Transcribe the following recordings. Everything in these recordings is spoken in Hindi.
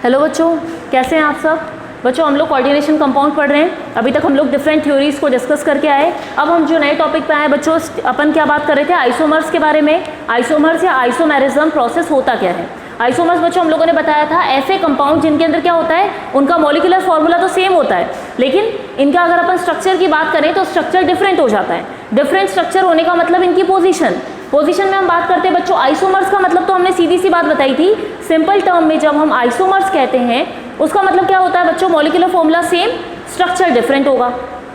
हेलो बच्चों, कैसे हैं आप सब? बच्चों हम लोग कोऑर्डिनेशन कंपाउंड पढ़ रहे हैं। अभी तक हम लोग डिफरेंट थ्योरीज को डिस्कस करके आए। अब हम जो नए टॉपिक पे आए बच्चों, अपन क्या बात कर रहे थे? आइसोमर्स के बारे में। आइसोमर्स या आइसोमेरिज्म प्रोसेस होता क्या है? आइसोमर्स बच्चों हम लोगों ने बताया था ऐसे कंपाउंड जिनके अंदर क्या होता है, उनका मॉलिक्यूलर फॉर्मूला तो सेम होता है, लेकिन इनका अगर अपन स्ट्रक्चर की बात करें तो स्ट्रक्चर डिफरेंट हो जाता है। डिफरेंट स्ट्रक्चर होने का मतलब इनकी पोजीशन में हम बात करते हैं बच्चों। आइसोमर्स का मतलब तो हमने सीधी सी बात बताई थी। सिंपल टर्म में जब हम आइसोमर्स कहते हैं उसका मतलब क्या होता है बच्चों? Molecular formula same, structure different होगा।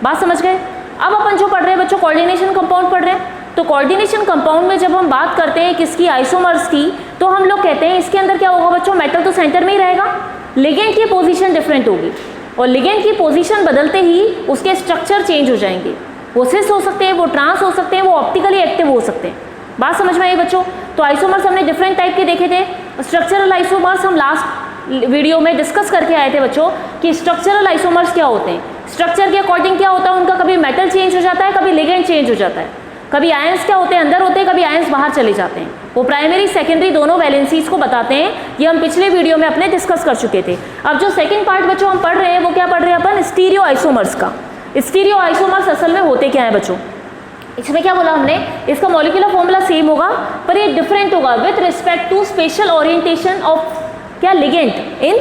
बात समझ गए? अब अपन जो पढ़ रहे हैं बच्चों, कोऑर्डिनेशन कंपाउंड पढ़ रहे हैं। तो कोऑर्डिनेशन कंपाउंड में जब हम बात करते हैं किसकी? आइसोमर्स की, तो हम लोग कहते हैं इसके अंदर क्या होगा बच्चों? मेटल तो सेंटर में ही रहेगा, लिगेंड की पोजीशन डिफरेंट होगी, और लिगेंड की पोजीशन बदलते ही उसके स्ट्रक्चर चेंज हो जाएंगे। वो सिस हो सकते हैं, वो ट्रांस हो सकते हैं, वो ऑप्टिकली एक्टिव हो सकते हैं। बात समझ में आई बच्चों? तो आइसोमर्स हमने डिफरेंट टाइप के देखे थे। स्ट्रक्चरल आइसोमर्स हम लास्ट वीडियो में डिस्कस करके आए थे बच्चों कि स्ट्रक्चरल आइसोमर्स क्या होते हैं। स्ट्रक्चर के अकॉर्डिंग क्या होता है उनका? कभी मेटल चेंज हो जाता है, कभी लिगेंड चेंज हो जाता है, कभी आयंस क्या होते हैं अंदर होते हैं, कभी आयंस बाहर चले जाते हैं। वो प्राइमरी सेकेंडरी दोनों वैलेंसीज को बताते हैं। ये हम पिछले वीडियो में अपने डिस्कस कर चुके थे। अब जो सेकंड पार्ट बच्चों हम पढ़ रहे हैं वो क्या पढ़ रहे हैं अपन? स्टीरियो आइसोमर्स का। स्टीरियो आइसोमर्स असल में होते क्या है बच्चों? इसमें क्या बोला हमने? इसका मॉलिक्यूलर फॉर्मूला सेम होगा पर ये डिफरेंट होगा with respect to special orientation of क्या? Ligand in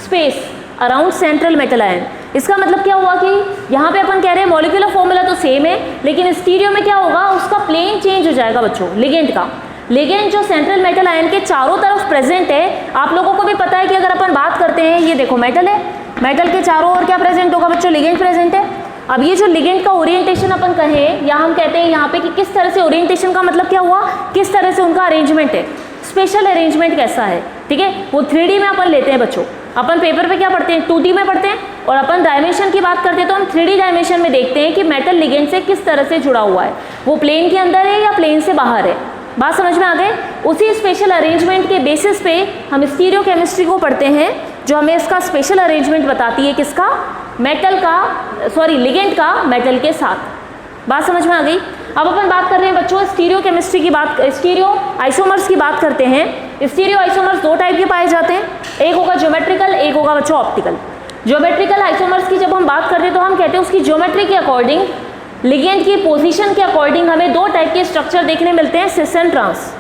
space around central metal ion. इसका मतलब क्या हुआ कि यहाँ पे अपन कह रहे हैं मॉलिक्यूलर फॉर्मूला तो सेम है, लेकिन स्टीरियो में क्या होगा? उसका प्लेन चेंज हो जाएगा बच्चों, लिगेंड का। लिगेंड जो सेंट्रल मेटल आयन के चारों तरफ प्रेजेंट है, आप लोगों को भी पता है कि अगर अपन बात करते हैं, ये देखो मेटल है, मेटल के चारों ओर क्या प्रेजेंट होगा बच्चों? लिगेंड प्रेजेंट है। अब ये जो लिगेंड का ओरिएंटेशन अपन कहें या हम कहते हैं यहाँ पे कि किस तरह से ओरिएंटेशन का मतलब क्या हुआ? किस तरह से उनका अरेंजमेंट है, स्पेशल अरेंजमेंट कैसा है, ठीक है? वो 3D में अपन लेते हैं बच्चों। अपन पेपर पे क्या पढ़ते हैं? 2D में पढ़ते हैं। और अपन डायमेंशन की बात करते हैं तो हम 3D डायमेंशन में देखते हैं कि मेटल लिगेंड से किस तरह से जुड़ा हुआ है, वो प्लेन के अंदर है या प्लेन से बाहर है। बात समझ में आ गए? उसी स्पेशल अरेंजमेंट के बेसिस पे हम स्टीरियो केमिस्ट्री को पढ़ते हैं, जो हमें इसका स्पेशल अरेंजमेंट बताती है। किसका? मेटल का, सॉरी लिगेंड का मेटल के साथ। बात समझ में आ गई? अब अपन बात कर रहे हैं बच्चों स्टीरियो केमिस्ट्री की बात, स्टीरियो आइसोमर्स की बात करते हैं। स्टीरियो आइसोमर्स दो टाइप के पाए जाते हैं, एक होगा ज्योमेट्रिकल, एक होगा बच्चों ऑप्टिकल। ज्योमेट्रिकल आइसोमर्स की जब हम बात करते हैं तो हम कहते हैं उसकी ज्योमेट्री के अकॉर्डिंग, लिगेंड की पोजीशन के अकॉर्डिंग हमें दो टाइप के स्ट्रक्चर देखने मिलते हैं, सिस एंड ट्रांस।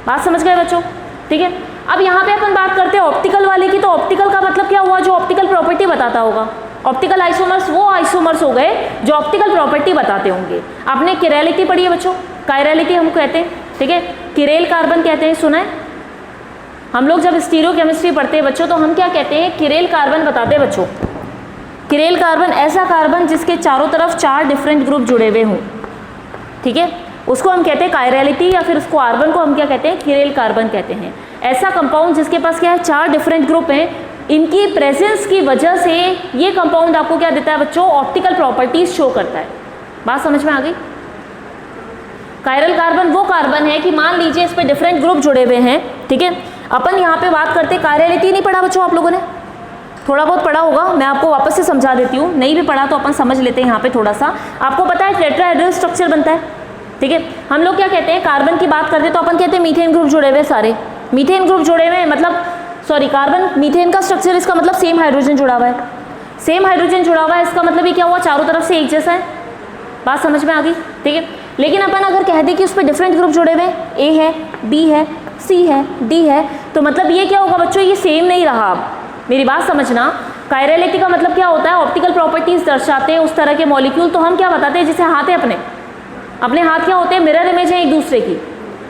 बात समझ गए बच्चों? ठीक है। अब यहाँ पे अपन बात करते हैं ऑप्टिकल वाले की। तो ऑप्टिकल का मतलब क्या हुआ? जो ऑप्टिकल प्रॉपर्टी बताता होगा। ऑप्टिकल आइसोमर्स वो आइसोमर्स हो गए जो ऑप्टिकल प्रॉपर्टी बताते होंगे। आपने किरैलिटी पढ़ी है बच्चों? कायरलिटी हम कहते हैं, ठीक है? किरेल कार्बन कहते हैं, सुना है? हम लोग जब स्टीरियो केमिस्ट्री पढ़ते हैं बच्चों तो हम क्या कहते हैं? किरेल कार्बन बताते हैं बच्चों। किरेल कार्बन ऐसा कार्बन जिसके चारों तरफ 4 डिफरेंट ग्रुप जुड़े हुए हों, ठीक है? उसको हम कहते हैं कायरलिटी, या फिर उसको कार्बन को हम क्या कहते हैं? किरेल कार्बन कहते हैं। ऐसा कंपाउंड जिसके पास क्या है? 4 डिफरेंट ग्रुप हैं। इनकी प्रेजेंस की वजह से ये कंपाउंड आपको क्या देता है बच्चों? ऑप्टिकल प्रॉपर्टीज शो करता है। बात समझ में आ गई? कायरल कार्बन वो कार्बन है कि मान लीजिए इस पे डिफरेंट ग्रुप जुड़े हुए हैं, ठीक है? अपन यहाँ पे बात करते हैं, कायरलिटी नहीं पढ़ा बच्चों आप लोगों ने? थोड़ा बहुत पढ़ा होगा, मैं आपको वापस से समझा देती हूँ। नहीं भी पढ़ा तो अपन समझ लेते हैं यहाँ पे थोड़ा सा। आपको पता है टेट्राहेड्रल स्ट्रक्चर बनता है, ठीक है? हम लोग क्या कहते हैं? कार्बन की बात करते हैं तो अपन कहते हैं मीथेन ग्रुप जुड़े हुए सारे। मीथेन ग्रुप जुड़े हुए मतलब सॉरी कार्बन मीथेन का स्ट्रक्चर, इसका मतलब सेम हाइड्रोजन जुड़ा हुआ है। सेम हाइड्रोजन जुड़ा हुआ है, इसका मतलब ये क्या हुआ? चारों तरफ से एक जैसा है। बात समझ में आ गई? ठीक है। लेकिन अपन अगर कह दें कि उस पर डिफरेंट ग्रुप जुड़े हुए, ए है, बी है, सी है, डी है, तो मतलब ये क्या होगा बच्चों? ये सेम नहीं रहा। अब मेरी बात समझना, कायरलिटी का मतलब क्या होता है? ऑप्टिकल प्रॉपर्टीज दर्शाते हैं उस तरह के मॉलिक्यूल। तो हम क्या बताते हैं? जैसे हाथ है अपने हाथ क्या होते हैं? मिरर इमेज है एक दूसरे की।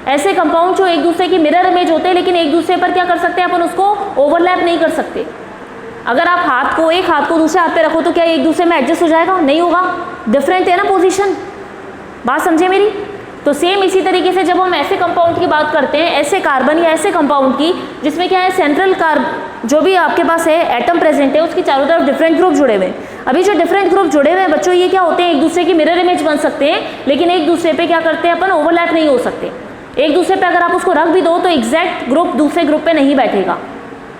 ऐसे कंपाउंड जो एक दूसरे की मिरर इमेज होते हैं, लेकिन एक दूसरे पर क्या कर सकते हैं अपन? उसको ओवरलैप नहीं कर सकते। अगर आप एक हाथ को दूसरे हाथ पे रखो तो क्या एक दूसरे में एडजस्ट हो जाएगा? नहीं होगा, डिफरेंट है ना पोजीशन। बात समझे मेरी? तो सेम इसी तरीके से जब हम ऐसे कंपाउंड की बात करते हैं, ऐसे कार्बन या ऐसे कंपाउंड की जिसमें क्या है? सेंट्रल जो भी आपके पास है एटम प्रेजेंट है, उसकी चारों तरफ डिफरेंट ग्रुप जुड़े हुए हैं। अभी जो डिफरेंट ग्रुप जुड़े हुए हैं बच्चों, ये क्या होते हैं? एक दूसरे की मिरर इमेज बन सकते हैं, लेकिन एक दूसरे पे क्या करते हैं अपन? ओवरलैप नहीं हो सकते। एक दूसरे पे अगर आप उसको रख भी दो तो एग्जैक्ट ग्रुप दूसरे ग्रुप पे नहीं बैठेगा।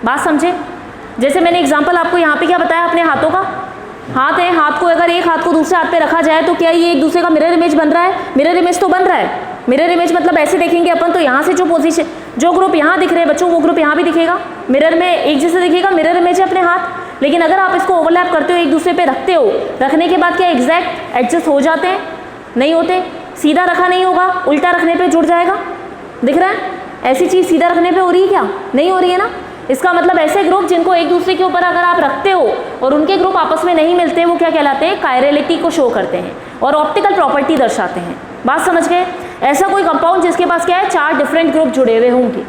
बात समझे? जैसे मैंने एग्जांपल आपको यहाँ पे क्या बताया? अपने हाथों का। हाथ है, हाथ को अगर एक हाथ को दूसरे हाथ पे रखा जाए तो क्या ये एक दूसरे का मिरर इमेज बन रहा है? मिरर इमेज तो बन रहा है। मिरर इमेज मतलब ऐसे देखेंगे अपन तो यहाँ से जो पोजीशन जो ग्रुप यहाँ दिख रहे हैं बच्चों वो ग्रुप यहाँ भी दिखेगा, मिरर में एक जैसे दिखेगा, मिरर इमेज है अपने हाथ। लेकिन अगर आप इसको ओवरलैप करते हो, एक दूसरे पे रखते हो, रखने के बाद क्या एग्जैक्ट एडजस्ट हो जाते हैं? नहीं होते। सीधा रखा नहीं होगा, उल्टा रखने पे जुड़ जाएगा। दिख रहा है? ऐसी चीज़ सीधा रखने पे हो रही है क्या? नहीं हो रही है ना। इसका मतलब ऐसे ग्रुप जिनको एक दूसरे के ऊपर अगर आप रखते हो और उनके ग्रुप आपस में नहीं मिलते, वो क्या कहलाते हैं? कायरलिटी को शो करते हैं और ऑप्टिकल प्रॉपर्टी दर्शाते हैं। बात समझ गए? ऐसा कोई कंपाउंड जिसके पास क्या है, 4 डिफरेंट ग्रुप जुड़े हुए होंगे।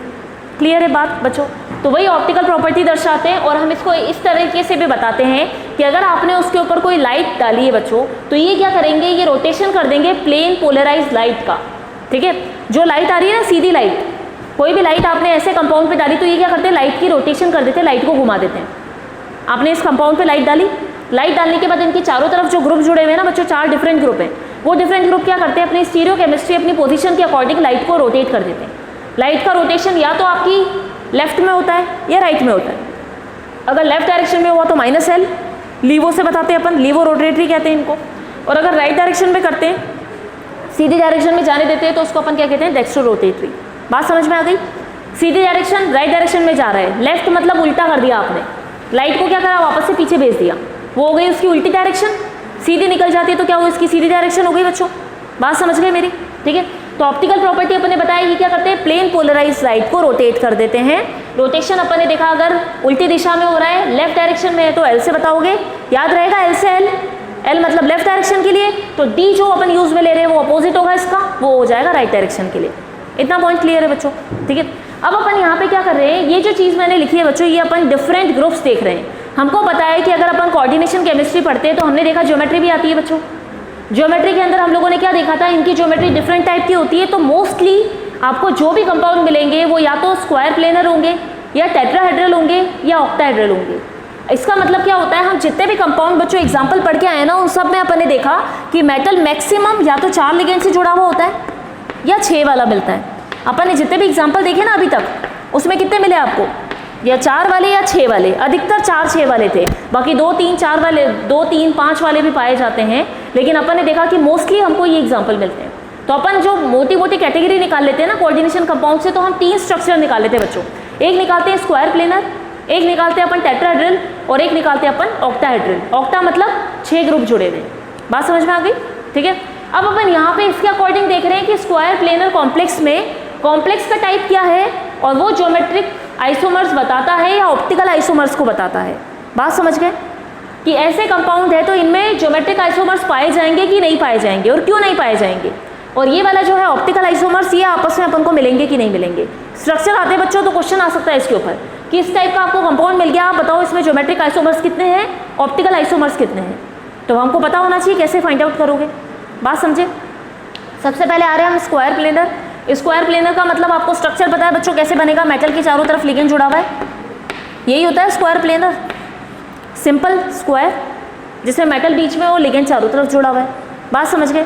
क्लियर है बात बच्चों? तो वही ऑप्टिकल प्रॉपर्टी दर्शाते हैं। और हम इसको इस तरीके से भी बताते हैं कि अगर आपने उसके ऊपर कोई लाइट डाली है बच्चों, तो ये क्या करेंगे, ये रोटेशन कर देंगे प्लेन पोलराइज लाइट का। ठीक है, जो लाइट आ रही है ना, सीधी लाइट, कोई भी लाइट आपने ऐसे कंपाउंड पे डाली तो ये क्या करते हैं, लाइट की रोटेशन कर देते हैं, लाइट को घुमा देते हैं। आपने इस कंपाउंड पे लाइट डाली, लाइट डालने के बाद इनके चारों तरफ जो ग्रुप जुड़े हुए हैं ना बच्चों, 4 डिफरेंट ग्रुप हैं, वो डिफरेंट ग्रुप क्या करते हैं, अपनी स्टीरियो केमिस्ट्री, अपनी पोजीशन के अकॉर्डिंग लाइट को रोटेट कर देते हैं। लाइट का रोटेशन या तो आपकी लेफ्ट में होता है या राइट में होता है। अगर लेफ्ट डायरेक्शन में हुआ तो -L, लीवो से बताते हैं अपन, लीवो रोटेटरी कहते हैं इनको। और अगर राइट डायरेक्शन में करते हैं, सीधी डायरेक्शन में जाने देते हैं, तो उसको अपन क्या कहते हैं, डेक्स्ट्रो रोटेटरी। बात समझ में आ गई? सीधी डायरेक्शन राइट डायरेक्शन में जा रहा है, लेफ्ट मतलब उल्टा कर दिया आपने, लाइट को क्या करा, वापस से पीछे भेज दिया, वो हो गई उसकी उल्टी डायरेक्शन। सीधी निकल जाती है तो क्या हुआ, इसकी सीधी डायरेक्शन हो गई बच्चों। बात समझ गए मेरी? ठीक है, तो ऑप्टिकल प्रॉपर्टी अपन ने बताया, ये क्या करते हैं, प्लेन पोलराइज लाइट को रोटेट कर देते हैं। रोटेशन अपन ने देखा अगर उल्टी दिशा में हो रहा है, लेफ्ट डायरेक्शन में है तो L से बताओगे, याद रहेगा L से L, L मतलब लेफ्ट डायरेक्शन के लिए, तो D जो अपन यूज में ले रहे हैं वो अपोजिट होगा इसका, वो हो जाएगा राइट डायरेक्शन के लिए। इतना पॉइंट क्लियर है बच्चों? ठीक है, अब अपन यहाँ पे क्या कर रहे हैं, ये जो चीज़ मैंने लिखी है बच्चों, ये अपन डिफरेंट ग्रुप्स देख रहे हैं। हमको पता है कि अगर अपन कोऑर्डिनेशन केमिस्ट्री पढ़ते हैं तो हमने देखा ज्योमेट्री भी आती है बच्चों। ज्योमेट्री के अंदर हम लोगों ने क्या देखा था, इनकी ज्योमेट्री डिफरेंट टाइप की होती है। तो मोस्टली आपको जो भी कंपाउंड मिलेंगे वो या तो स्क्वायर प्लेनर होंगे, या टेट्राहेड्रल होंगे, या ऑक्टाहेड्रल होंगे। इसका मतलब क्या होता है, हम जितने भी कंपाउंड बच्चों एग्जाम्पल पढ़ के आए ना, उन सब में अपन ने देखा कि मेटल मैक्सिमम या तो 4 लिगेंड से जुड़ा हुआ होता है या 6 वाला मिलता है। अपन ने जितने भी एग्जाम्पल देखे ना अभी तक, उसमें कितने मिले आपको, या 4 वाले या 6 वाले, अधिकतर 4-6 वाले थे, बाकी 2-3-4 वाले, 2-3-5 वाले भी पाए जाते हैं। लेकिन अपन ने देखा कि मोस्टली हमको ये एग्जाम्पल मिलते हैं। तो अपन जो मोटी मोटी कैटेगरी निकाल लेते हैं ना कोऑर्डिनेशन कंपाउंड से, तो हम 3 स्ट्रक्चर निकाल लेते हैं बच्चों। एक निकालते हैं स्क्वायर प्लेनर, एक निकालते हैं अपन टेट्राहेड्रल, और एक निकालते हैं अपन ऑक्टाहेड्रल। ऑक्टा मतलब 6 ग्रुप जुड़े हुए। बात समझ में आ गई? ठीक है, अब अपन यहाँ पे इसके अकॉर्डिंग देख रहे हैं कि स्क्वायर प्लेनर कॉम्प्लेक्स में कॉम्प्लेक्स का टाइप क्या है, और वो ज्योमेट्रिक आइसोमर्स बताता है या ऑप्टिकल आइसोमर्स को बताता है। बात समझ गए कि ऐसे कंपाउंड है तो इनमें ज्योमेट्रिक आइसोमर्स पाए जाएंगे कि नहीं पाए जाएंगे, और क्यों नहीं पाए जाएंगे। और ये वाला जो है ऑप्टिकल आइसोमर्स, ये आपस में अपन को मिलेंगे कि नहीं मिलेंगे। स्ट्रक्चर आते हैं बच्चों तो क्वेश्चन आ सकता है इसके ऊपर कि इस टाइप का आपको कंपाउंड मिल गया, आप बताओ इसमें ज्योमेट्रिक आइसोमर्स कितने हैं, ऑप्टिकल आइसोमर्स कितने हैं। तो हमको पता होना चाहिए, कैसे फाइंड आउट करोगे। बात समझे? सबसे पहले आ रहे हैं हम स्क्वायर प्लेनर। स्क्वायर प्लेनर का मतलब आपको स्ट्रक्चर पता है बच्चों कैसे बनेगा, मेटल के चारों तरफ लिगेंड जुड़ा हुआ है, यही होता है स्क्वायर प्लेनर। सिंपल स्क्वायर जिसमें मेटल बीच में और लिगेंड चारों तरफ जुड़ा हुआ है। बात समझ गए?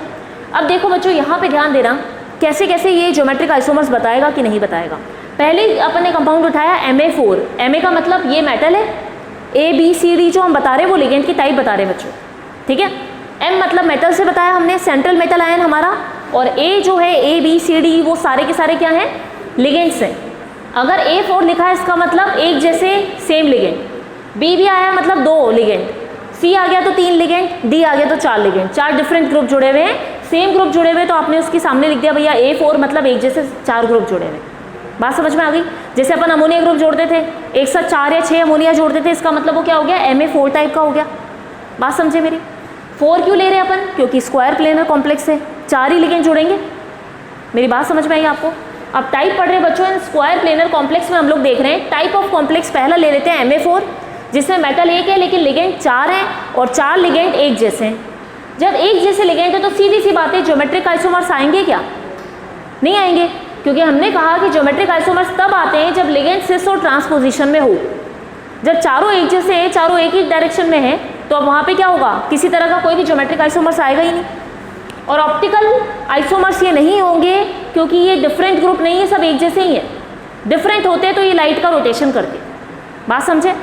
अब देखो बच्चों यहाँ पे ध्यान देना, कैसे कैसे ये ज्योमेट्रिक आइसोमर्स बताएगा कि नहीं बताएगा। पहले अपन ने कंपाउंड उठाया Ma4। Ma का मतलब ये मेटल है, ABCD जो हम बता रहे हैं वो लिगेंड की टाइप बता रहे हैं बच्चों। ठीक है, M मतलब मेटल से बताया हमने, सेंट्रल मेटल आयन हमारा, और A जो है ABCD वो सारे के सारे क्या हैं, लिगेंड्स हैं। अगर A4 लिखा है इसका मतलब एक जैसे सेम लिगेंड, B भी आया मतलब 2 लिगेंड, C आ गया तो 3 लिगेंड, D आ गया तो 4 लिगेंड। 4 डिफरेंट ग्रुप जुड़े हुए हैं, सेम ग्रुप जुड़े हुए, तो आपने उसके सामने लिख दिया भैया A4 मतलब एक जैसे 4 ग्रुप जुड़े हुए। बात समझ में आ गई? जैसे अपन अमोनिया ग्रुप जोड़ते थे, एक साथ 4 या 6 अमोनिया जोड़ते थे, इसका मतलब वो क्या हो गया, Ma4 टाइप का हो गया। बात समझे मेरी? 4 क्यों ले रहे हैं अपन, क्योंकि स्क्वायर प्लेनर कॉम्प्लेक्स है, 4 ही लिगेंड जुड़ेंगे। मेरी बात समझ में आई आपको? अब टाइप पढ़ रहे हैं बच्चों, इन स्क्वायर प्लेनर कॉम्प्लेक्स में हम लोग देख रहे हैं टाइप ऑफ कॉम्प्लेक्स। पहला ले लेते हैं Ma4, जिसमें मेटल एक है लेकिन लिगेंड 4 हैं, और 4 लिगेंड एक जैसे हैं। जब एक जैसे लिगेंड है तो सीधी सी बात है, ज्योमेट्रिक आइसोमर्स आएंगे क्या? नहीं आएंगे, क्योंकि हमने कहा कि ज्योमेट्रिक आइसोमर्स तब आते हैं जब लिगेंड सिस और ट्रांसपोजिशन में हो। जब चारों एक जैसे हैं, चारों एक ही डायरेक्शन में हैं, तो अब वहाँ पे क्या होगा, किसी तरह का कोई भी ज्योमेट्रिक आइसोमर्स आएगा ही नहीं। और ऑप्टिकल आइसोमर्स ये नहीं होंगे, क्योंकि ये डिफरेंट ग्रुप नहीं है, सब एक जैसे ही है। डिफरेंट होते तो ये लाइट का रोटेशन करते। बात समझे?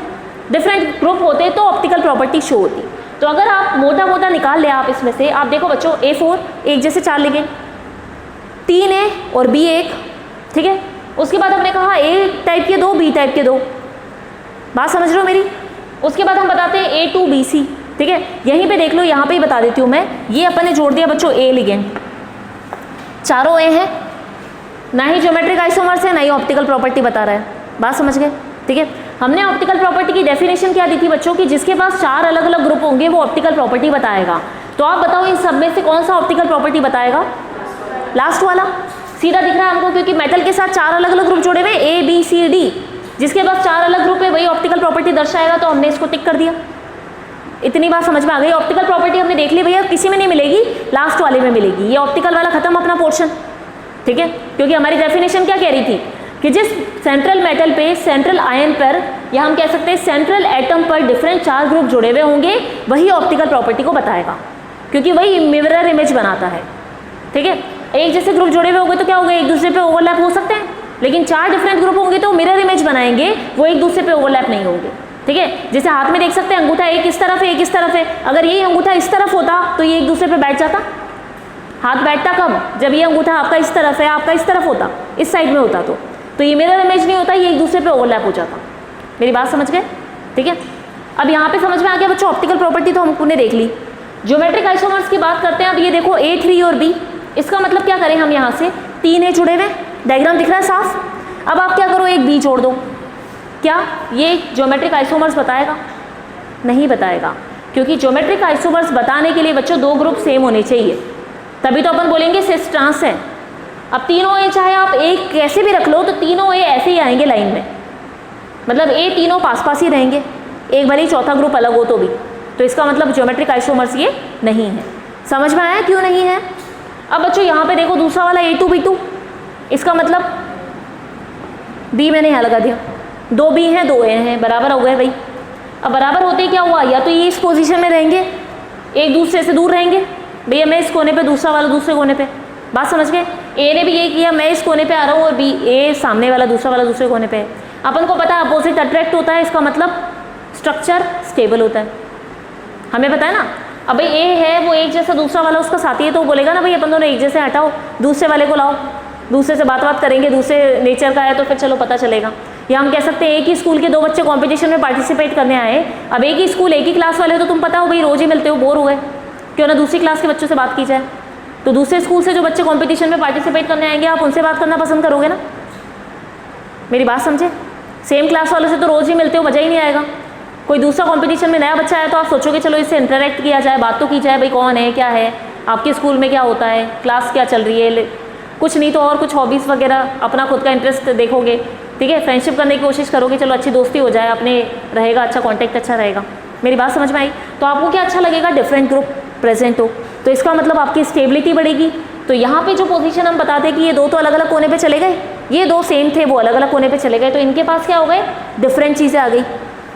डिफरेंट ग्रुप होते तो ऑप्टिकल प्रॉपर्टी शो होती। तो अगर आप मोटा मोटा निकाल ले आप इसमें से, आप देखो बच्चों A4 एक जैसे 4 लिगेंड, 3 A और B 1, ठीक है, उसके बाद हमने कहा ए टाइप के दो, बी टाइप के दो, बात समझ रहे हो मेरी। उसके बाद हम बताते हैं ए टू बी सी, ठीक है। यहीं पे देख लो, यहाँ पे ही बता देती हूँ मैं, ये अपन ने जोड़ दिया बच्चों ए लिगेंड, चारों ए हैं, ना ही ज्योमेट्रिक आइसोमर्स है ना ही ऑप्टिकल प्रॉपर्टी बता रहा है, बात समझ गए, ठीक है। हमने ऑप्टिकल प्रॉपर्टी की डेफिनेशन क्या दी थी बच्चों की, जिसके पास 4 अलग अलग ग्रुप होंगे वो ऑप्टिकल प्रॉपर्टी बताएगा। तो आप बताओ इन सब में से कौन सा ऑप्टिकल प्रॉपर्टी बताएगा? लास्ट वाला सीधा दिख रहा है हमको, क्योंकि मेटल के साथ 4 अलग अलग ग्रुप जोड़े हुए ए बी सी डी, जिसके पास 4 अलग ग्रुप है वही ऑप्टिकल प्रॉपर्टी दर्शाएगा, तो हमने इसको टिक कर दिया। इतनी बात समझ में आ गई। ऑप्टिकल प्रॉपर्टी हमने देख ली भैया, किसी में नहीं मिलेगी, लास्ट वाले में मिलेगी। ये ऑप्टिकल वाला खत्म अपना पोर्शन, ठीक है, क्योंकि हमारी डेफिनेशन क्या कह रही थी कि जिस सेंट्रल मेटल पे, सेंट्रल आयन पर, या हम कह सकते हैं सेंट्रल एटम पर डिफरेंट 4 ग्रुप जुड़े हुए होंगे वही ऑप्टिकल प्रॉपर्टी को बताएगा, क्योंकि वही मिरर इमेज बनाता है, ठीक है। एक जैसे ग्रुप जुड़े हुए होंगे तो क्या होगा, एक दूसरे पे ओवरलैप हो सकते हैं, लेकिन 4 डिफरेंट ग्रुप होंगे तो मिरर इमेज बनाएंगे, वो एक दूसरे पे ओवरलैप नहीं होंगे, ठीक है। जैसे हाथ में देख सकते हैं अंगूठा एक इस तरफ है एक इस तरफ है, अगर ये अंगूठा इस तरफ होता तो ये एक दूसरे पे बैठ जाता। हाथ बैठता कब, जब ये अंगूठा आपका इस तरफ है आपका इस तरफ होता, इस साइड में होता तो ये मिरर इमेज नहीं होता, ये एक दूसरे पे ओवरलैप हो जाता। मेरी बात समझ गए, ठीक है। अब यहाँ पे समझ में आ गया बच्चों, ऑप्टिकल प्रॉपर्टी तो हमने देख ली। ज्योमेट्रिक आइसोमर्स की बात करते हैं। अब ये देखो A3 और B, इसका मतलब क्या करें हम, यहाँ से 3 A जुड़े हुए, डायग्राम दिख रहा है साफ। अब आप क्या करो, एक B जोड़ दो, क्या ये ज्योमेट्रिक आइसोमर्स बताएगा? नहीं बताएगा, क्योंकि ज्योमेट्रिक आइसोमर्स बताने के लिए बच्चों 2 ग्रुप सेम होने चाहिए, तभी तो अपन बोलेंगे सिस ट्रांस है। अब तीनों ए चाहे आप एक कैसे भी रख लो तो तीनों ए ऐसे ही आएंगे लाइन में, मतलब ए तीनों पास पास ही रहेंगे, एक भले ही चौथा ग्रुप अलग हो तो भी। तो इसका मतलब ज्योमेट्रिक आइसोमर्स ये नहीं है। समझ में आया क्यों नहीं है? अब बच्चों यहाँ पे देखो दूसरा वाला A2 B2, इसका मतलब B मैंने यहाँ लगा दिया, 2 B हैं 2 A हैं, बराबर हो गए भाई। अब बराबर होते ही क्या हुआ, या तो ये इस पोजीशन में रहेंगे, एक दूसरे से दूर रहेंगे, भैया मैं इस कोने पे दूसरा वाला दूसरे कोने पे, बात समझ गए। ए ने भी ये किया, मैं इस कोने पे आ रहा हूँ और बी ए सामने वाला दूसरा वाला दूसरे कोने पे है। अपन को पता है अपोजिट अट्रैक्ट होता है, इसका मतलब स्ट्रक्चर स्टेबल होता है, हमें पता है ना। अब भाई ए है वो एक जैसा, दूसरा वाला उसका साथी है, तो बोलेगा ना भाई अपन दोनों एक जैसे, हटाओ दूसरे वाले को लाओ, दूसरे से बात करेंगे, दूसरे नेचर का है तो फिर चलो पता चलेगा। या हम कह सकते हैं एक ही स्कूल के 2 बच्चे कॉम्पिटिशन में पार्टिसिपेट करने आए, अब एक ही स्कूल एक ही क्लास वाले हो तो तुम पता हो भाई रोज ही मिलते हो, बोर हुए, क्यों ना दूसरी क्लास के बच्चों से बात की जाए। तो दूसरे स्कूल से जो बच्चे कंपटीशन में पार्टिसिपेट करने आएंगे आप उनसे बात करना पसंद करोगे ना, मेरी बात समझे। सेम क्लास वालों से तो रोज ही मिलते हो, मज़ा ही नहीं आएगा। कोई दूसरा कंपटीशन में नया बच्चा आया तो आप सोचोगे चलो इससे इंटरेक्ट किया जाए, बात तो की जाए, भाई कौन है क्या है, आपके स्कूल में क्या होता है, क्लास क्या चल रही है, कुछ नहीं तो और कुछ हॉबीज़ वगैरह, अपना खुद का इंटरेस्ट देखोगे, ठीक है, फ्रेंडशिप करने की कोशिश करोगे, चलो अच्छी दोस्ती हो जाए, अपने रहेगा, अच्छा कॉन्टैक्ट अच्छा रहेगा। मेरी बात समझ में आई? तो आपको क्या अच्छा लगेगा, डिफरेंट ग्रुप प्रेजेंट हो, तो इसका मतलब आपकी स्टेबिलिटी बढ़ेगी। तो यहाँ पे जो पोजीशन हम बताते हैं कि ये 2 तो अलग अलग कोने पे चले गए, ये 2 सेम थे वो अलग अलग कोने पे चले गए, तो इनके पास क्या हो गए, डिफरेंट चीज़ें आ गई।